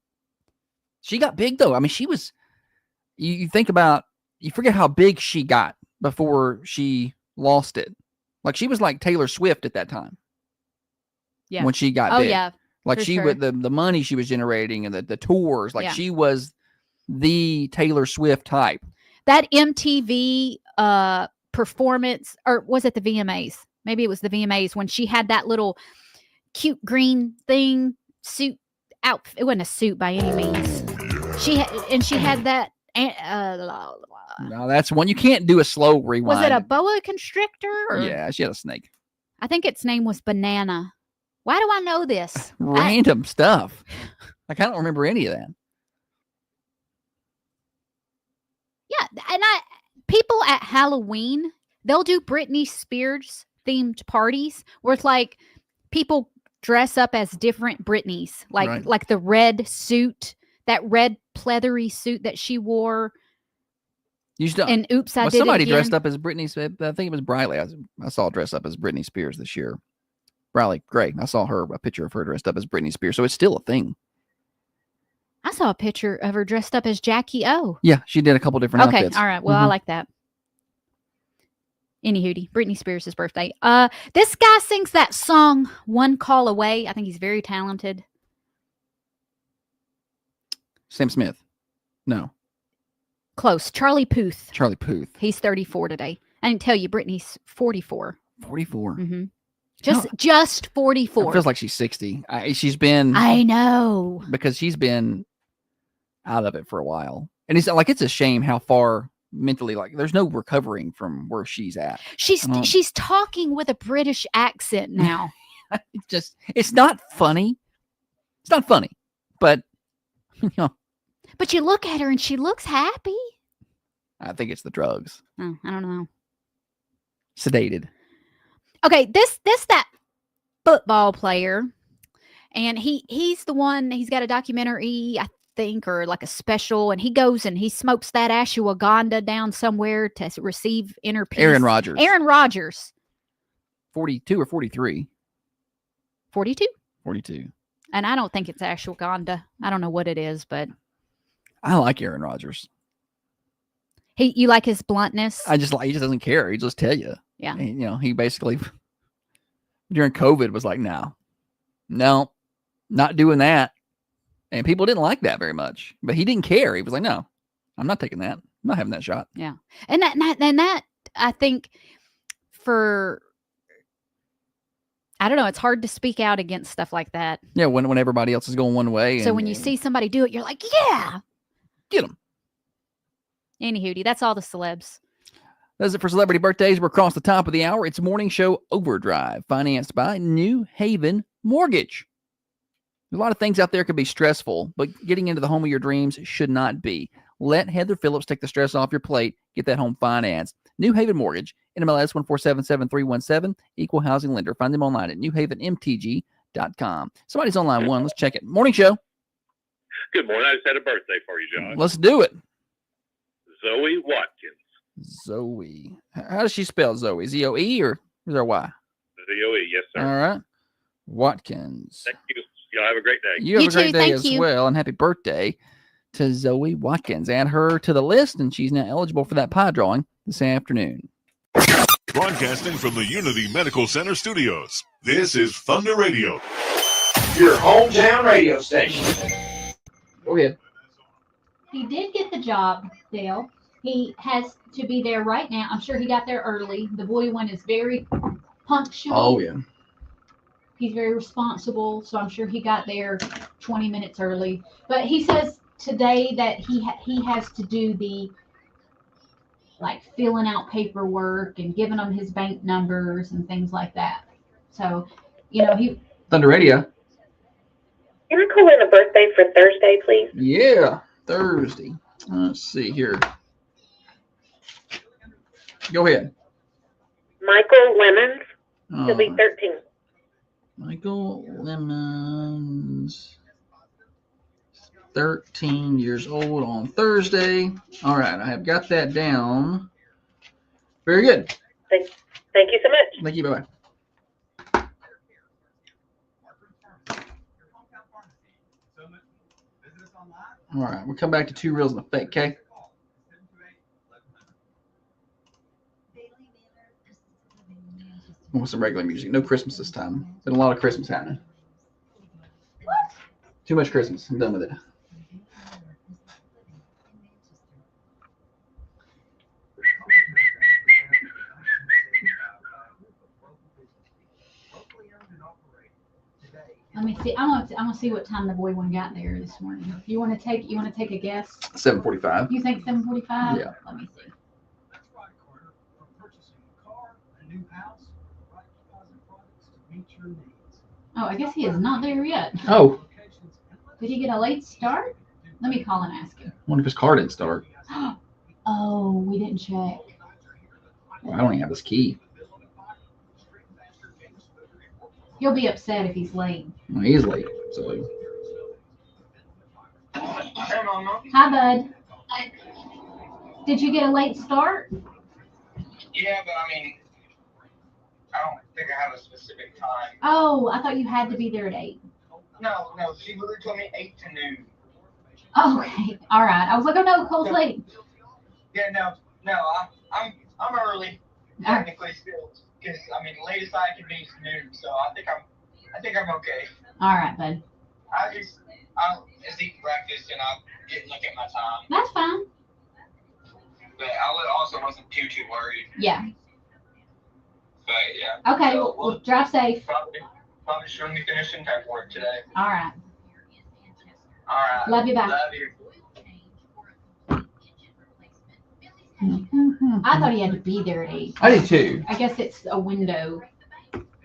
She got big though. I mean, she was. You think about, you forget how big she got before she lost it. Like she was like Taylor Swift at that time. Yeah. When she got big. Yeah. Like with the money she was generating and the tours, like she was the Taylor Swift type. That MTV performance, or was it the VMAs? Maybe it was the VMAs when she had that little cute green thing suit out. It wasn't a suit by any means. She had that. No, that's one you can't do a slow rewind. Was it a boa constrictor? Or? Yeah, she had a snake. I think its name was Banana. Why do I know this? Random stuff. Like I don't remember any of that. Yeah, and people at Halloween, they'll do Britney Spears themed parties where it's like people dress up as different Britneys, like the red suit, that red pleathery suit that she wore. And oops, I did somebody it again. dressed up as Britney. I think it was Briley. I saw dressed up as Britney Spears this year. Briley Gray. I saw a picture of her dressed up as Britney Spears. So it's still a thing. I saw a picture of her dressed up as Jackie O. Yeah, she did a couple different outfits. All right. Well, I like that. Anywho, Britney Spears' birthday. This guy sings that song "One Call Away." I think he's very talented. Sam Smith. No. Close. Charlie Puth. Charlie Puth. He's 34 today. I didn't tell you, Britney's 44. 44. Mm-hmm. Just 44. It feels like she's 60. She's been. I know. Because she's been out of it for a while. And it's a shame how far mentally, like, there's no recovering from where she's at. She's talking with a British accent now. It's not funny. It's not funny, but you know, But you look at her and she looks happy. I think it's the drugs. Oh, I don't know. Sedated. Okay, that football player, and he's the one. He's got a documentary, I think, or like a special, and he goes and he smokes that ashwagandha down somewhere to receive inner peace. Aaron Rodgers. Aaron Rodgers. 42 or 43. 42. 42. And I don't think it's ashwagandha. I don't know what it is, but I like Aaron Rodgers. you like his bluntness. He just doesn't care. He just tell you. Yeah. And, you know, he basically during COVID was like, no, not doing that. And people didn't like that very much, but he didn't care. He was like, no, I'm not taking that. I'm not having that shot. Yeah. And that I think I don't know. It's hard to speak out against stuff like that. Yeah. When everybody else is going one way. So when you see somebody do it, you're like, yeah, get them. Anywho, that's all the celebs. That's it for celebrity birthdays. We're across the top of the hour. It's Morning Show Overdrive, financed by New Haven Mortgage. A lot of things out there can be stressful, but getting into the home of your dreams should not be. Let Heather Phillips take the stress off your plate. Get that home financed. New Haven Mortgage, NMLS 1477317, equal housing lender. Find them online at newhavenmtg.com. Somebody's on line one. Let's check it. Morning Show. Good morning. I just had a birthday for you, John. Let's do it. Zoe Watkins. Zoe. How does she spell Zoe? Z-O-E or is there a Y? Z-O-E, yes, sir. All right. Watkins. Thank you. Y'all have a great day. You have a great day as well, and happy birthday to Zoe Watkins. Add her to the list, and she's now eligible for that pie drawing this afternoon. Broadcasting from the Unity Medical Center studios, this is Thunder Radio, your hometown radio station. Go ahead. He did get the job, Dale. He has to be there right now. I'm sure he got there early. The boy one is very punctual. Oh, yeah. He's very responsible, so I'm sure he got there 20 minutes early. But he says today that he has to do the, like, filling out paperwork and giving them his bank numbers and things like that. So, you know, Thunder Radio. Can I call in a birthday for Thursday, please? Yeah, Thursday. Let's see here. Go ahead. Michael Lemons. He'll be 13. Michael Lemons, 13 years old on Thursday. All right, I have got that down. Very good. Thank you so much. Thank you. Bye-bye. All right, we'll come back to two reels and a fake, okay? With some regular music. No Christmas this time. Been a lot of Christmas happening. Too much Christmas. I'm done with it. let me see. I'm gonna see what time the boy one got there this morning. You want to take a guess? 7:45. You think 7:45? Yeah. Let me see. That's right, Carter. From purchasing a car, a new house, the right deposit products to meet your needs. Oh, I guess he is not there yet. Oh. Did he get a late start? Let me call and ask him. I wonder if his car didn't start. Oh, we didn't check. Well, I don't even have this key. He'll be upset if he's late. Well, he's late. So. Hey, Mama. Hi, bud. Did you get a late start? Yeah, but I mean, I don't think I have a specific time. Oh, I thought you had to be there at 8. No, she literally told me 8 to noon. Oh, okay. All right. I was like, oh no, Cole's late. Yeah, no, I'm early technically still, because I mean, the latest I can be is noon, so I think I'm okay. All right, bud. I'll just eat breakfast and I'll look at my time. That's fine. But I also wasn't too worried. Yeah. But yeah. Okay. So Well, drive safe. Probably should be finishing time work today. All right. All right. Love you. Bye. Love you. I thought he had to be there at 8. I did too. I guess it's a window.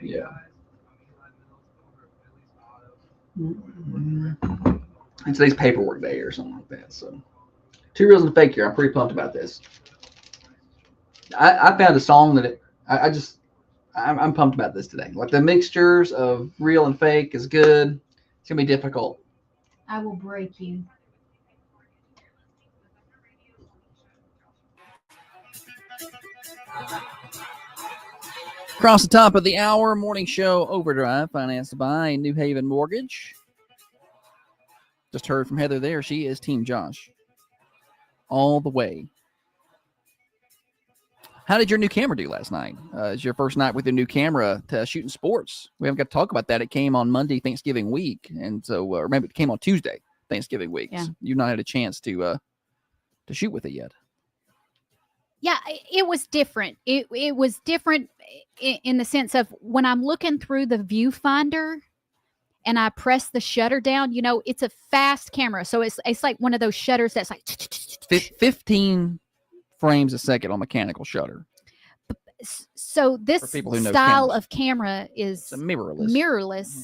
Yeah. And today's paperwork day or something like that. So, 2 reels and a fake here. I'm pretty pumped about this. I found a song that I'm pumped about this today. Like the mixtures of real and fake is good. It's gonna be difficult. I will break you. Across the top of the hour, morning show Overdrive, financed by New Haven Mortgage. Just heard from Heather there. She is Team Josh. All the way. How did your new camera do last night? It's your first night with your new camera to shooting sports. We haven't got to talk about that. It came on Monday, Thanksgiving week. And so, remember, it came on Tuesday, Thanksgiving week. Yeah. So you've not had a chance to shoot with it yet. Yeah, it was different. It was different in the sense of when I'm looking through the viewfinder and I press the shutter down, you know, it's a fast camera. So it's like one of those shutters that's like 15 frames a second on mechanical shutter. So this style of camera is mirrorless. Mm-hmm.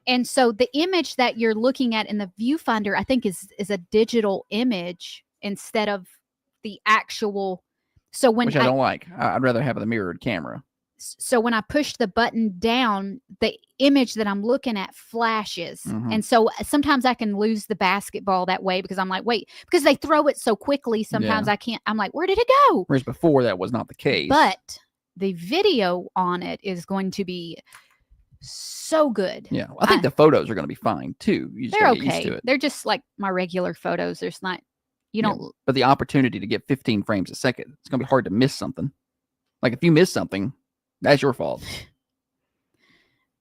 And so the image that you're looking at in the viewfinder, I think is a digital image instead of the actual. So when Which I don't like. I'd rather have the mirrored camera. So when I push the button down, the image that I'm looking at flashes. Mhm. And so sometimes I can lose the basketball that way because I'm like, wait, because they throw it so quickly. Sometimes Yeah. I can't. I'm like, where did it go? Whereas before that was not the case. But the video on it is going to be so good. Yeah, I think the photos are going to be fine too. You just They're gotta get used okay. to it. They're just like my regular photos. There's not, you Yeah, don't, but the opportunity to get 15 frames a second, it's going to be hard to miss something. Like if you miss something, that's your fault.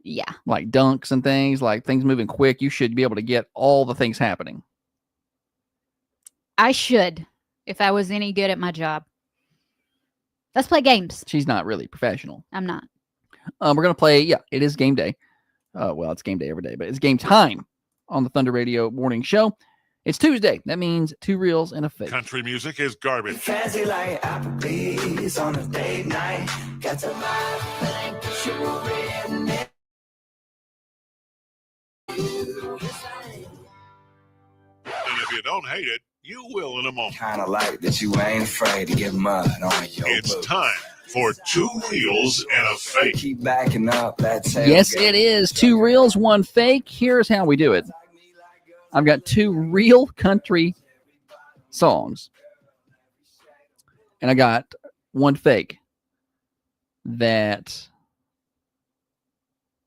yeah. Like dunks and things, like things moving quick, you should be able to get all the things happening. I should if I was any good at my job. Let's play games. She's not really professional. I'm not. We're going to play, yeah, it is game day. Well, it's game day every day, but it's game time on the Thunder Radio morning show. It's Tuesday. That means 2 reels and a fake. Country music is garbage. Fancy like Applebee's on a date night. Got to buy a blank sugar And if you don't hate it, you will in a moment. Kinda like that you ain't afraid to get mud on your It's boots. time for 2 reels and a fake. Keep backing up that tail. Yes, it is. 2 reels, 1 fake. Here's how we do it. I've got 2 real country songs. And I got 1 fake that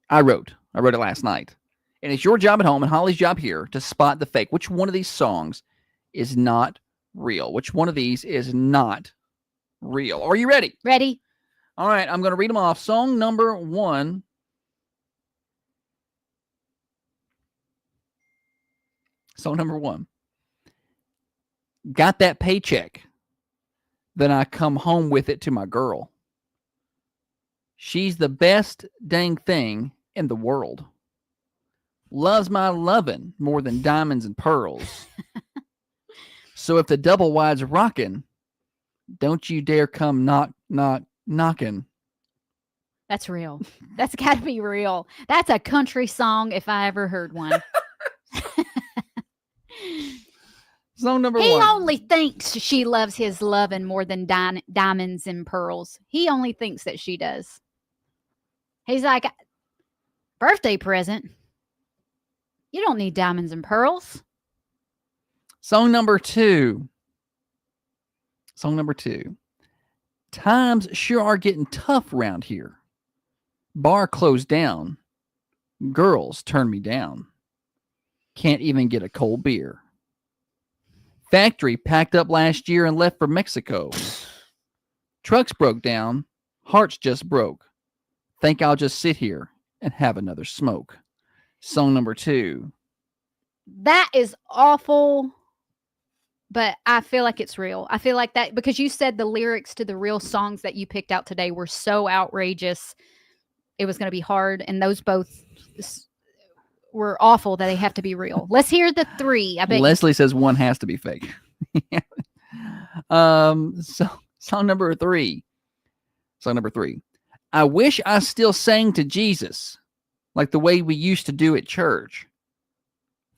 I wrote. I wrote it last night. And it's your job at home and Holly's job here to spot the fake. Which one of these songs is not real? Which one of these is not real? Are you ready? Ready. All right, I'm going to read them off. Song number 1. Song number 1. Got that paycheck. Then I come home with it to my girl. She's the best dang thing in the world. Loves my lovin' more than diamonds and pearls. So if the double wide's rockin', don't you dare come knocking. That's real. That's got to be real. That's a country song if I ever heard one. Song number He 1. only thinks she loves his loving more than diamonds and pearls. He only thinks that she does. He's like, birthday present. You don't need diamonds and pearls. Song number 2. Song number 2. Times sure are getting tough around here. Bar closed down. Girls turn me down. Can't even get a cold beer. Factory packed up last year and left for Mexico. Trucks broke down. Hearts just broke. Think I'll just sit here and have another smoke. Song number 2. That is awful, but I feel like it's real. I feel like that because you said the lyrics to the real songs that you picked out today were so outrageous. It was going to be hard, and those both were awful that they have to be real. Let's hear the 3. I bet Leslie says 1 has to be fake. So song number three. I wish I still sang to Jesus like the way we used to do at church.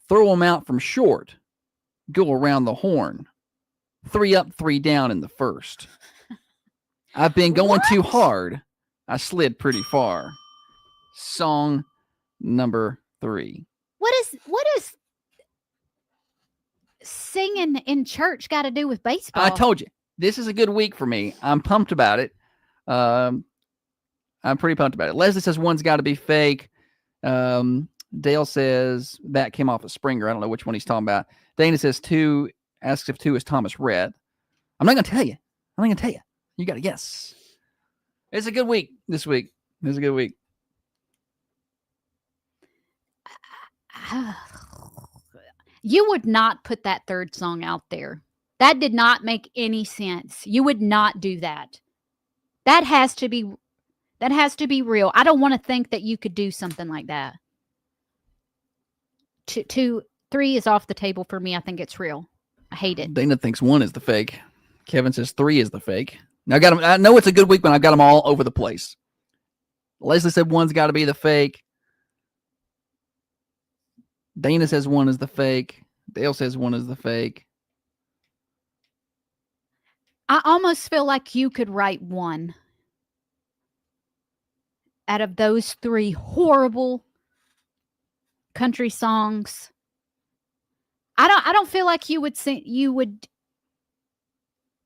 Throw them out from short. Go around the horn. 3 up, 3 down in the first. I've been going too hard. I slid pretty far. Song number 3. What is singing in church got to do with baseball? I told you, this is a good week for me. I'm pumped about it. I'm pretty pumped about it. Leslie says one's got to be fake. Dale says that came off of Springer. I don't know which one he's talking about. Dana says 2, asks if 2 is Thomas Rhett. I'm not going to tell you. You got to guess. It's a good week this week. It's a good week. You would not put that third song out there. That did not make any sense. You would not do that. That has to be real. I don't want to think that you could do something like that. 2, 3 is off the table for me. I think it's real. I hate it. Dana thinks 1 is the fake. Kevin says 3 is the fake. Now I know it's a good week, but I've got them all over the place. Leslie said 1's got to be the fake. Dana says 1 is the fake. Dale says 1 is the fake. I almost feel like you could write 1 out of those 3 horrible country songs. I don't feel like you would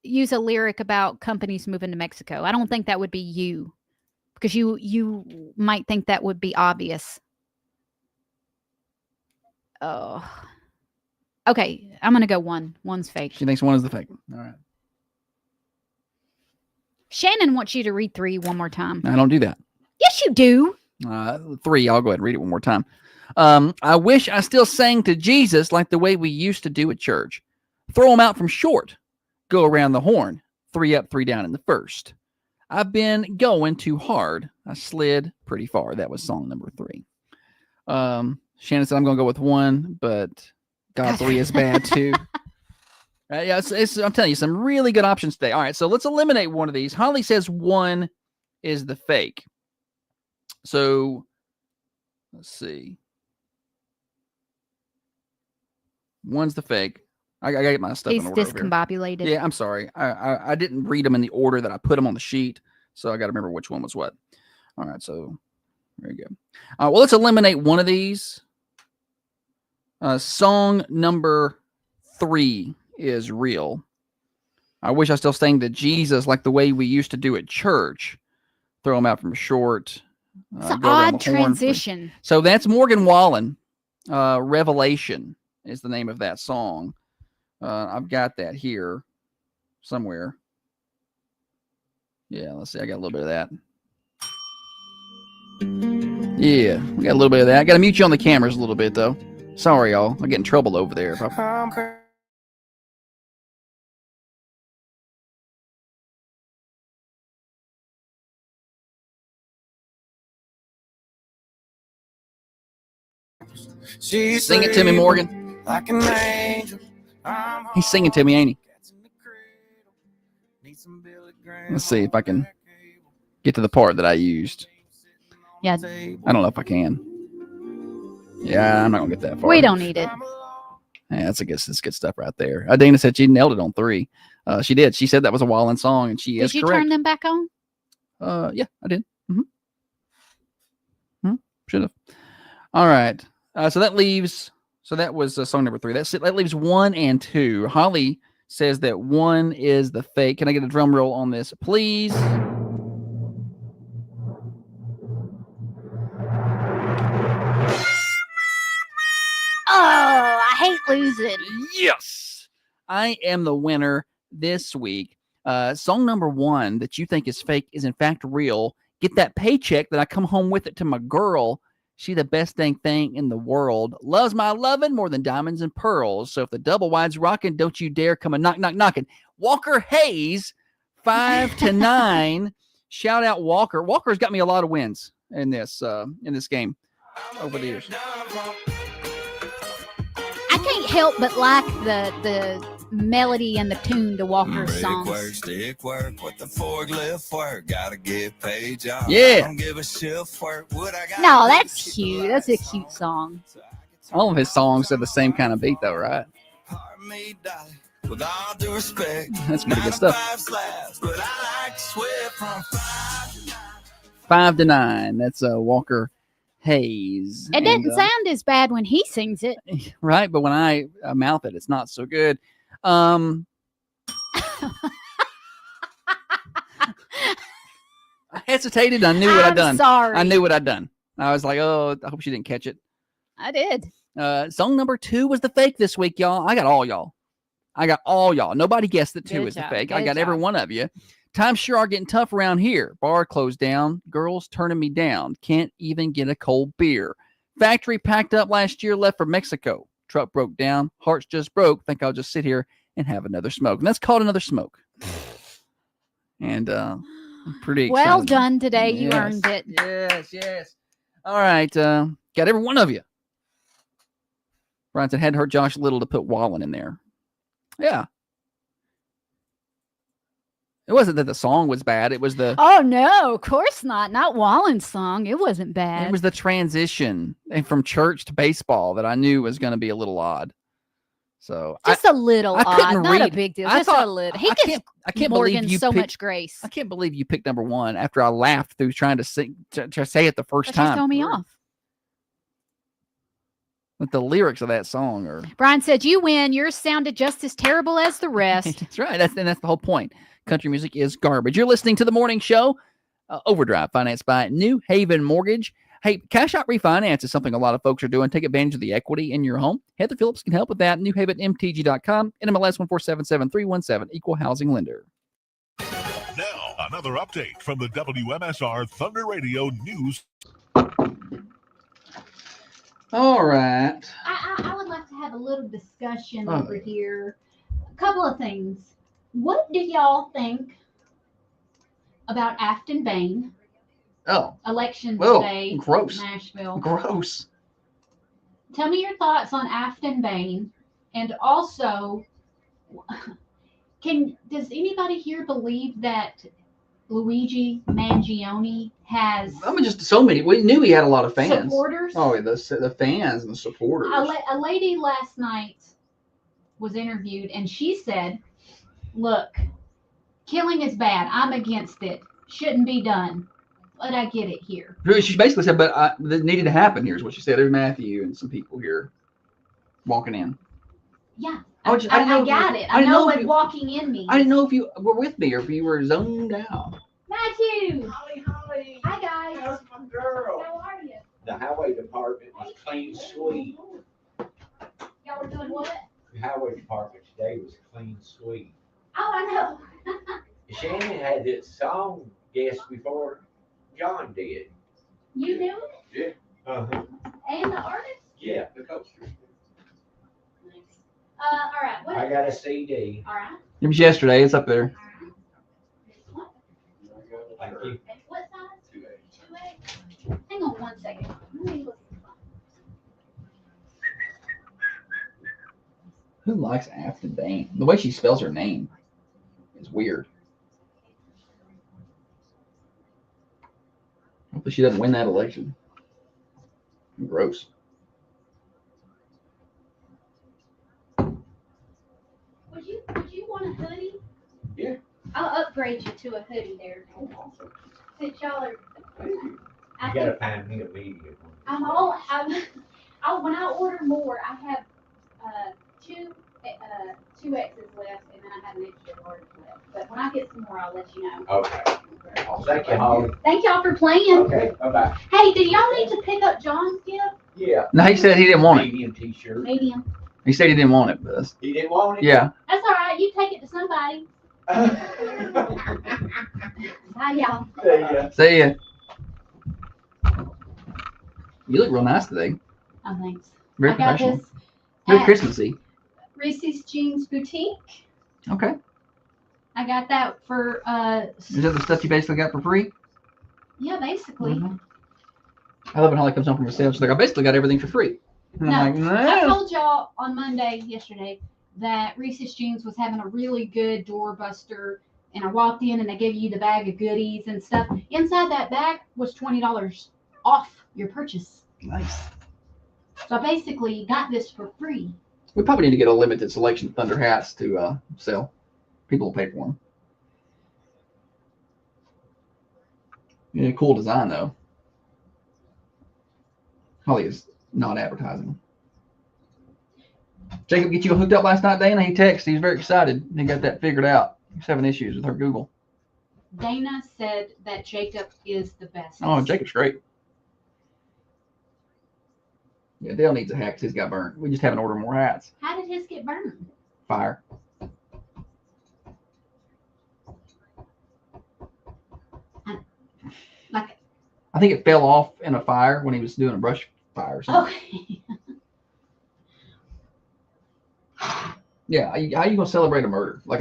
use a lyric about companies moving to Mexico. I don't think that would be you, because you might think that would be obvious. Oh, okay. I'm gonna go 1. 1's fake. She thinks 1 is the fake. All right. Shannon wants you to read 3 one more time. I don't do that. Yes, you do. 3. I'll go ahead and read it one more time. I wish I still sang to Jesus like the way we used to do at church. Throw them out from short. Go around the horn. 3 up, 3 down in the first. I've been going too hard. I slid pretty far. That was song number 3. Shannon said I'm going to go with 1, but God, 3 is bad too. Yeah, I'm telling you, some really good options today. All right, so let's eliminate one of these. Holly says 1 is the fake. So let's see. 1's the fake. I gotta get my stuff in order. He's discombobulated. Yeah, I'm sorry. I didn't read them in the order that I put them on the sheet, so I got to remember which one was what. All right, so there you go. Well, let's eliminate one of these. Song number 3 is real. I wish I still sang to Jesus like the way we used to do at church. Throw them out from short. It's an odd transition. So that's Morgan Wallen. Revelation is the name of that song. I've got that here somewhere. Yeah, let's see. I got a little bit of that. Yeah, we got a little bit of that. I got to mute you on the cameras a little bit, though. Sorry, y'all. I get in trouble over there. Sing it to me, Morgan. Like an angel. He's singing to me, ain't he? Let's see if I can get to the part that I used. Yeah. I don't know if I can. Yeah, I'm not gonna get that far. We don't need it. Yeah, that's good stuff right there. Dana said she nailed it on 3. She did. She said that was a Wallen song, and she is correct. Did you turn them back on? Yeah, I did. Should have. All right. So that leaves. So that was song number 3. That's it. That leaves 1 and 2. Holly says that 1 is the fake. Can I get a drum roll on this, please? Oh, I hate losing. Yes, I am the winner this week. Song number 1 that you think is fake is in fact real. Get that paycheck that I come home with it to my girl. She the best dang thing in the world. Loves my lovin' more than diamonds and pearls. So if the double wide's rocking, don't you dare come and knocking. Walker Hayes, 5 to 9. Shout out Walker. Walker's got me a lot of wins in this game over the years. I can't help but like the melody and the tune to Walker's songs. Stick work with the forklift work. Gotta get paid, job. Yeah. Don't give a shift work. What I got. No, that's cute. That's a cute song. All of his songs have the same kind of beat, though, right? With all due respect. That's pretty good stuff. 9 to 5 slabs, but I like to sweat from 5 to 9. 5 to 9. That's Walker Hayes. It doesn't sound as bad when he sings it. Right, but when I mouth it, it's not so good. I hesitated. I knew what I'd done. Sorry. I knew what I'd done. I was like, oh, I hope she didn't catch it. I did. Song number 2 was the fake this week, y'all. I got all y'all. Nobody guessed that 2 Good is the job. fake. I Good got every job. one of you. Times sure are getting tough around here. Bar closed down. Girls turning me down. Can't even get a cold beer. Factory packed up last year, left for Mexico. Truck broke down. Hearts just broke. Think I'll just sit here and have another smoke. And that's called Another Smoke. And I'm pretty excited. Well done today. You Yes. earned it. Yes. All right. Got every one of you. Brian said, had hurt Josh Little to put Wallen in there. Yeah. It wasn't that the song was bad. It was the Oh, no, of course not. Not Wallen's song. It wasn't bad. it was the transition from church to baseball that I knew was going to be a little odd. So Just a little I odd. couldn't Not a read- big deal. I Just thought- a little. He I gives can't Morgan believe you so picked- much grace. I can't believe you picked number 1 after I laughed through trying to sing to say it the first That just time. throw me off. With the lyrics of that song are Brian said, you win. Yours sounded just as terrible as the rest. That's right. That's the whole point. Country music is garbage. You're listening to the morning show, Overdrive, financed by New Haven Mortgage. Hey, cash out refinance is something a lot of folks are doing. Take advantage of the equity in your home. Heather Phillips can help with that. NewHavenMTG.com. NMLS 1477317. Equal housing lender. Now, another update from the WMSR Thunder Radio News. All right. I would like to have a little discussion Oh. over here. A couple of things. What do y'all think about Afton Bain? Oh. Election Whoa, Day, gross. Nashville. Gross. Tell me your thoughts on Afton Bain, and also, does anybody here believe that Luigi Mangione has I mean, just so many. We knew he had a lot of fans. supporters? Oh, the fans and the supporters. A lady last night was interviewed, and she said, "Look, killing is bad. I'm against it. Shouldn't be done. But I get it here." She basically said, but that needed to happen. Here's what she said. There's Matthew and some people here walking in. Yeah, I didn't know if got you- it. I I didn't know know if what you- walking in means. I didn't know if you were with me or if you were zoned out. Matthew. Holly. Hi guys. How's my girl? How are you? The highway department was clean sweep. Y'all were doing what? The highway department today was clean sweep. Oh, I know. Shannon had this song guest before John did. You knew it? Yeah. Uh-huh. And the artist? Yeah, the coach. All right. What? I got a CD. All right. It was yesterday. It's up there. Thank you. What size? 2A. Hang on one second. Let me look. Who likes Afton Bain? The way she spells her name is weird. Hopefully she doesn't win that election. Gross. Would you want a hoodie? Yeah. I'll upgrade you to a hoodie there. Since y'all are. You gotta find me a medium. When I order more, I have two X's left, and then I have an extra large left. But when I get some more, I'll let you know. Okay. Thank you, Holly. Thank y'all for playing. Okay, bye-bye. Hey, do y'all need to pick up John's gift? Yeah. No, he said he didn't want it. Medium t-shirt. Medium. He said he didn't want it, but He didn't want it? yeah. That's all right. You take it to somebody. Bye, y'all. See ya. You look real nice today. Oh, thanks. Very I got professional. this Very at Christmassy. Reese's Jeans Boutique. Okay. I got that for Is that the stuff you basically got for free? yeah, basically. Mhm. I love it how it comes home from a sale. She's like, I basically got everything for free. And No, I'm like, I no. told y'all on Monday yesterday that Reese's Jeans was having a really good doorbuster, and I walked in and they gave you the bag of goodies and stuff. Inside that bag was $20 off your purchase. Nice. So I basically got this for free. We probably need to get a limited selection of Thunder hats to sell. People will pay for them. Yeah, cool design though. Holly is not advertising. Jacob get you hooked up last night, Dana? He texted. He's very excited. He got that figured out. He's having issues with her Google. Dana said that Jacob is the best. Oh, Jacob's great. Yeah, Dale needs a hat because he's got burned. We just haven't ordered more hats. How did his get burned? Fire. Like, I think it fell off in a fire when he was doing a brush fire or something. okay. Yeah, how you gonna celebrate a murder? Like,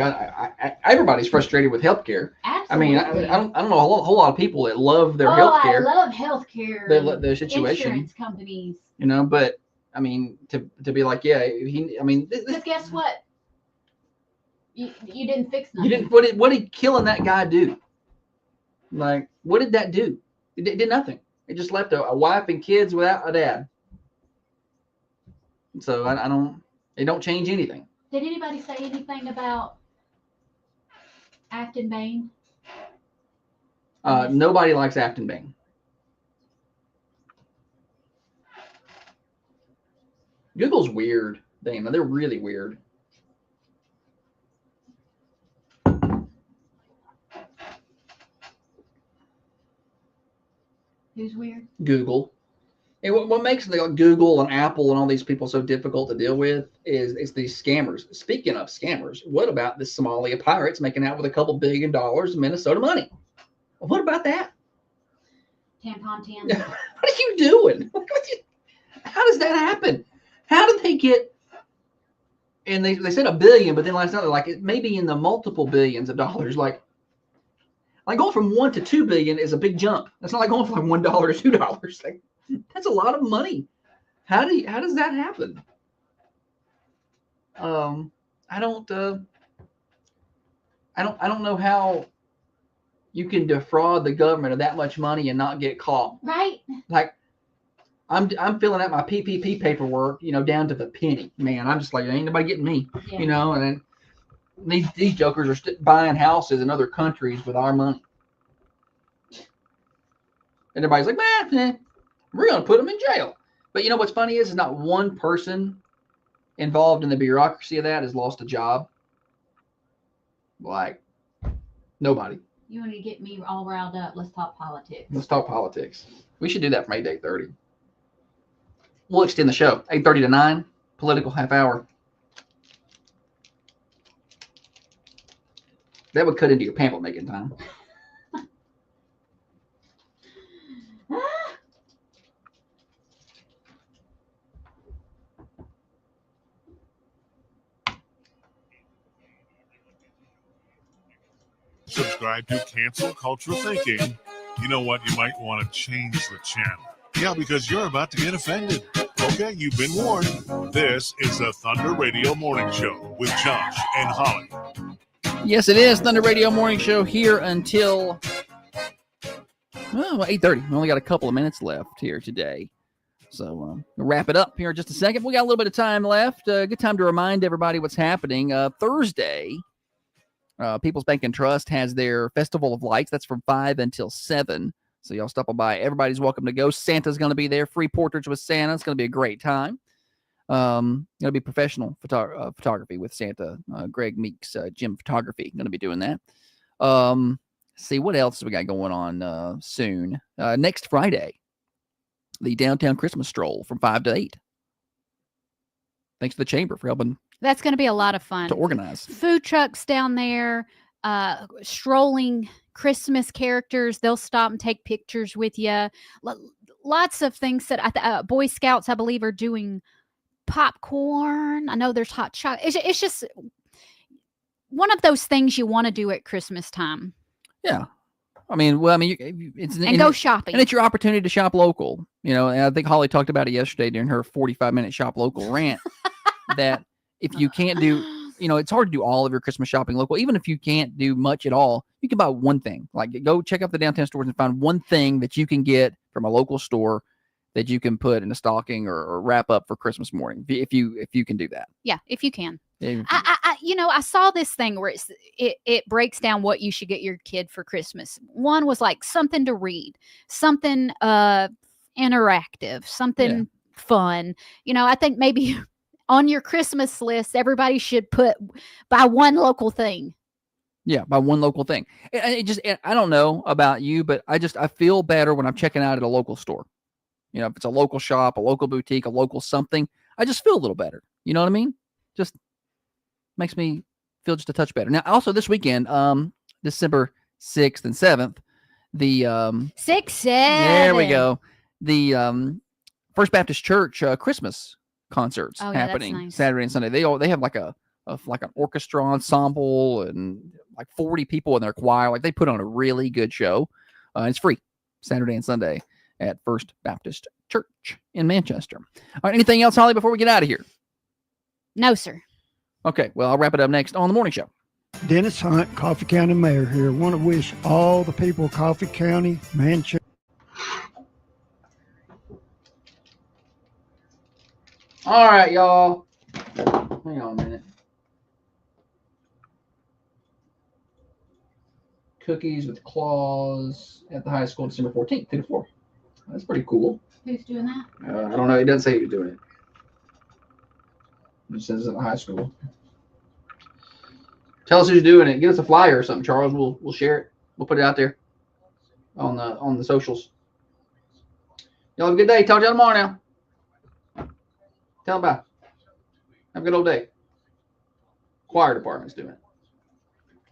everybody's frustrated with healthcare. Absolutely. I mean, I don't know a whole lot of people that love their healthcare. I love healthcare. The situation. Insurance companies. You know, but I mean, to be like, yeah, Because guess what? You didn't fix nothing. you didn't. What did killing that guy do? Like, what did that do? It did nothing. It just left a wife and kids without a dad. So I don't. It don't change anything. Did anybody say anything about Afton Bain? Nobody likes Afton Bain. Google's weird, Dana. They're really weird. Who's weird? Google. And what makes Google and Apple and all these people so difficult to deal with is these scammers. Speaking of scammers, what about the Somalia pirates making out with a couple $1 billion of Minnesota money? What about that? Tampon Tam. What are you doing? How does that happen? How did they get? And they said $1 billion, but then last night they're like, it may be in the multiple billions of dollars. Like going from 1 to 2 billion is a big jump. That's not like going from $1 to $2. Like, that's a lot of money. How does that happen? I don't know how you can defraud the government of that much money and not get caught. Right. Like, I'm filling out my PPP paperwork, down to the penny. Man, I'm just like, ain't nobody getting me, Yeah. And then these jokers are buying houses in other countries with our money. And everybody's like, man, we're going to put them in jail. But you know what's funny is not one person involved in the bureaucracy of that has lost a job. Like, nobody. You want to get me all riled up? Let's talk politics. Let's talk politics. We should do that from 8 to 8:30. We'll extend the show. 8:30 to 9, political half hour. That would cut into your pamphlet making time. Subscribe to Cancel Culture Thinking. You know what? You might want to change the channel. Yeah, because you're about to get offended. Okay, you've been warned. This is the Thunder Radio Morning Show with Josh and Holly. Yes, it is Thunder Radio Morning Show here until 8:30. We only got a couple of minutes left here today. So we'll wrap it up here in just a second. We got a little bit of time left. Good time to remind everybody what's happening. Thursday, People's Bank and Trust has their Festival of Lights. That's from 5 until 7. So y'all stop by. Everybody's welcome to go. Santa's going to be there. Free portraits with Santa. It's going to be a great time. Going to be professional photography with Santa. Greg Meeks, Jim Photography, going to be doing that. See what else we got going on soon. Next Friday, the downtown Christmas stroll from 5 to 8. Thanks to the Chamber for helping. That's going to be a lot of fun To organize. Food trucks down there, strolling Christmas characters. They'll stop and take pictures with you. Lots of things that Boy Scouts, I believe, are doing popcorn. I know there's hot chocolate. It's just one of those things you want to do at Christmas time. Yeah. Go shopping. And it's your opportunity to shop local. And I think Holly talked about it yesterday during her 45-minute shop local rant that if you can't do, it's hard to do all of your Christmas shopping local. Even if you can't do much at all, you can buy one thing. Like go check out the downtown stores and find one thing that you can get from a local store that you can put in a stocking or wrap up for Christmas morning. If you can do that. Yeah, if you can. Yeah. I saw this thing where it breaks down what you should get your kid for Christmas. One was like something to read, something interactive, something fun. I think maybe on your Christmas list, everybody should buy one local thing. Yeah, buy one local thing. I don't know about you, but I feel better when I'm checking out at a local store. If it's a local shop, a local boutique, a local something, I just feel a little better. You know what I mean? Just makes me feel just a touch better. Now, also this weekend, December 6th and 7th, the 6th. There we go. The First Baptist Church Christmas concerts happening nice. Saturday and Sunday. They have like an orchestra ensemble and like 40 people in their choir. Like they put on a really good show. It's free Saturday and Sunday at First Baptist Church in Manchester. All right, anything else, Holly, before we get out of here? No, sir. Okay, well, I'll wrap it up next on The Morning Show. Dennis Hunt, Coffee County Mayor here. Want to wish all the people of Coffee County, Manchester. All right, y'all. Hang on a minute. Cookies with claws at the high school December 14th, 2 to 4. That's pretty cool. Who's doing that? I don't know. It doesn't say who's doing it. It says at the high school. Tell us who's doing it. Give us a flyer or something, Charles. We'll share it. We'll put it out there on the socials. Y'all have a good day. Talk to y'all tomorrow now. Tell them bye. Have a good old day. Choir department's doing it.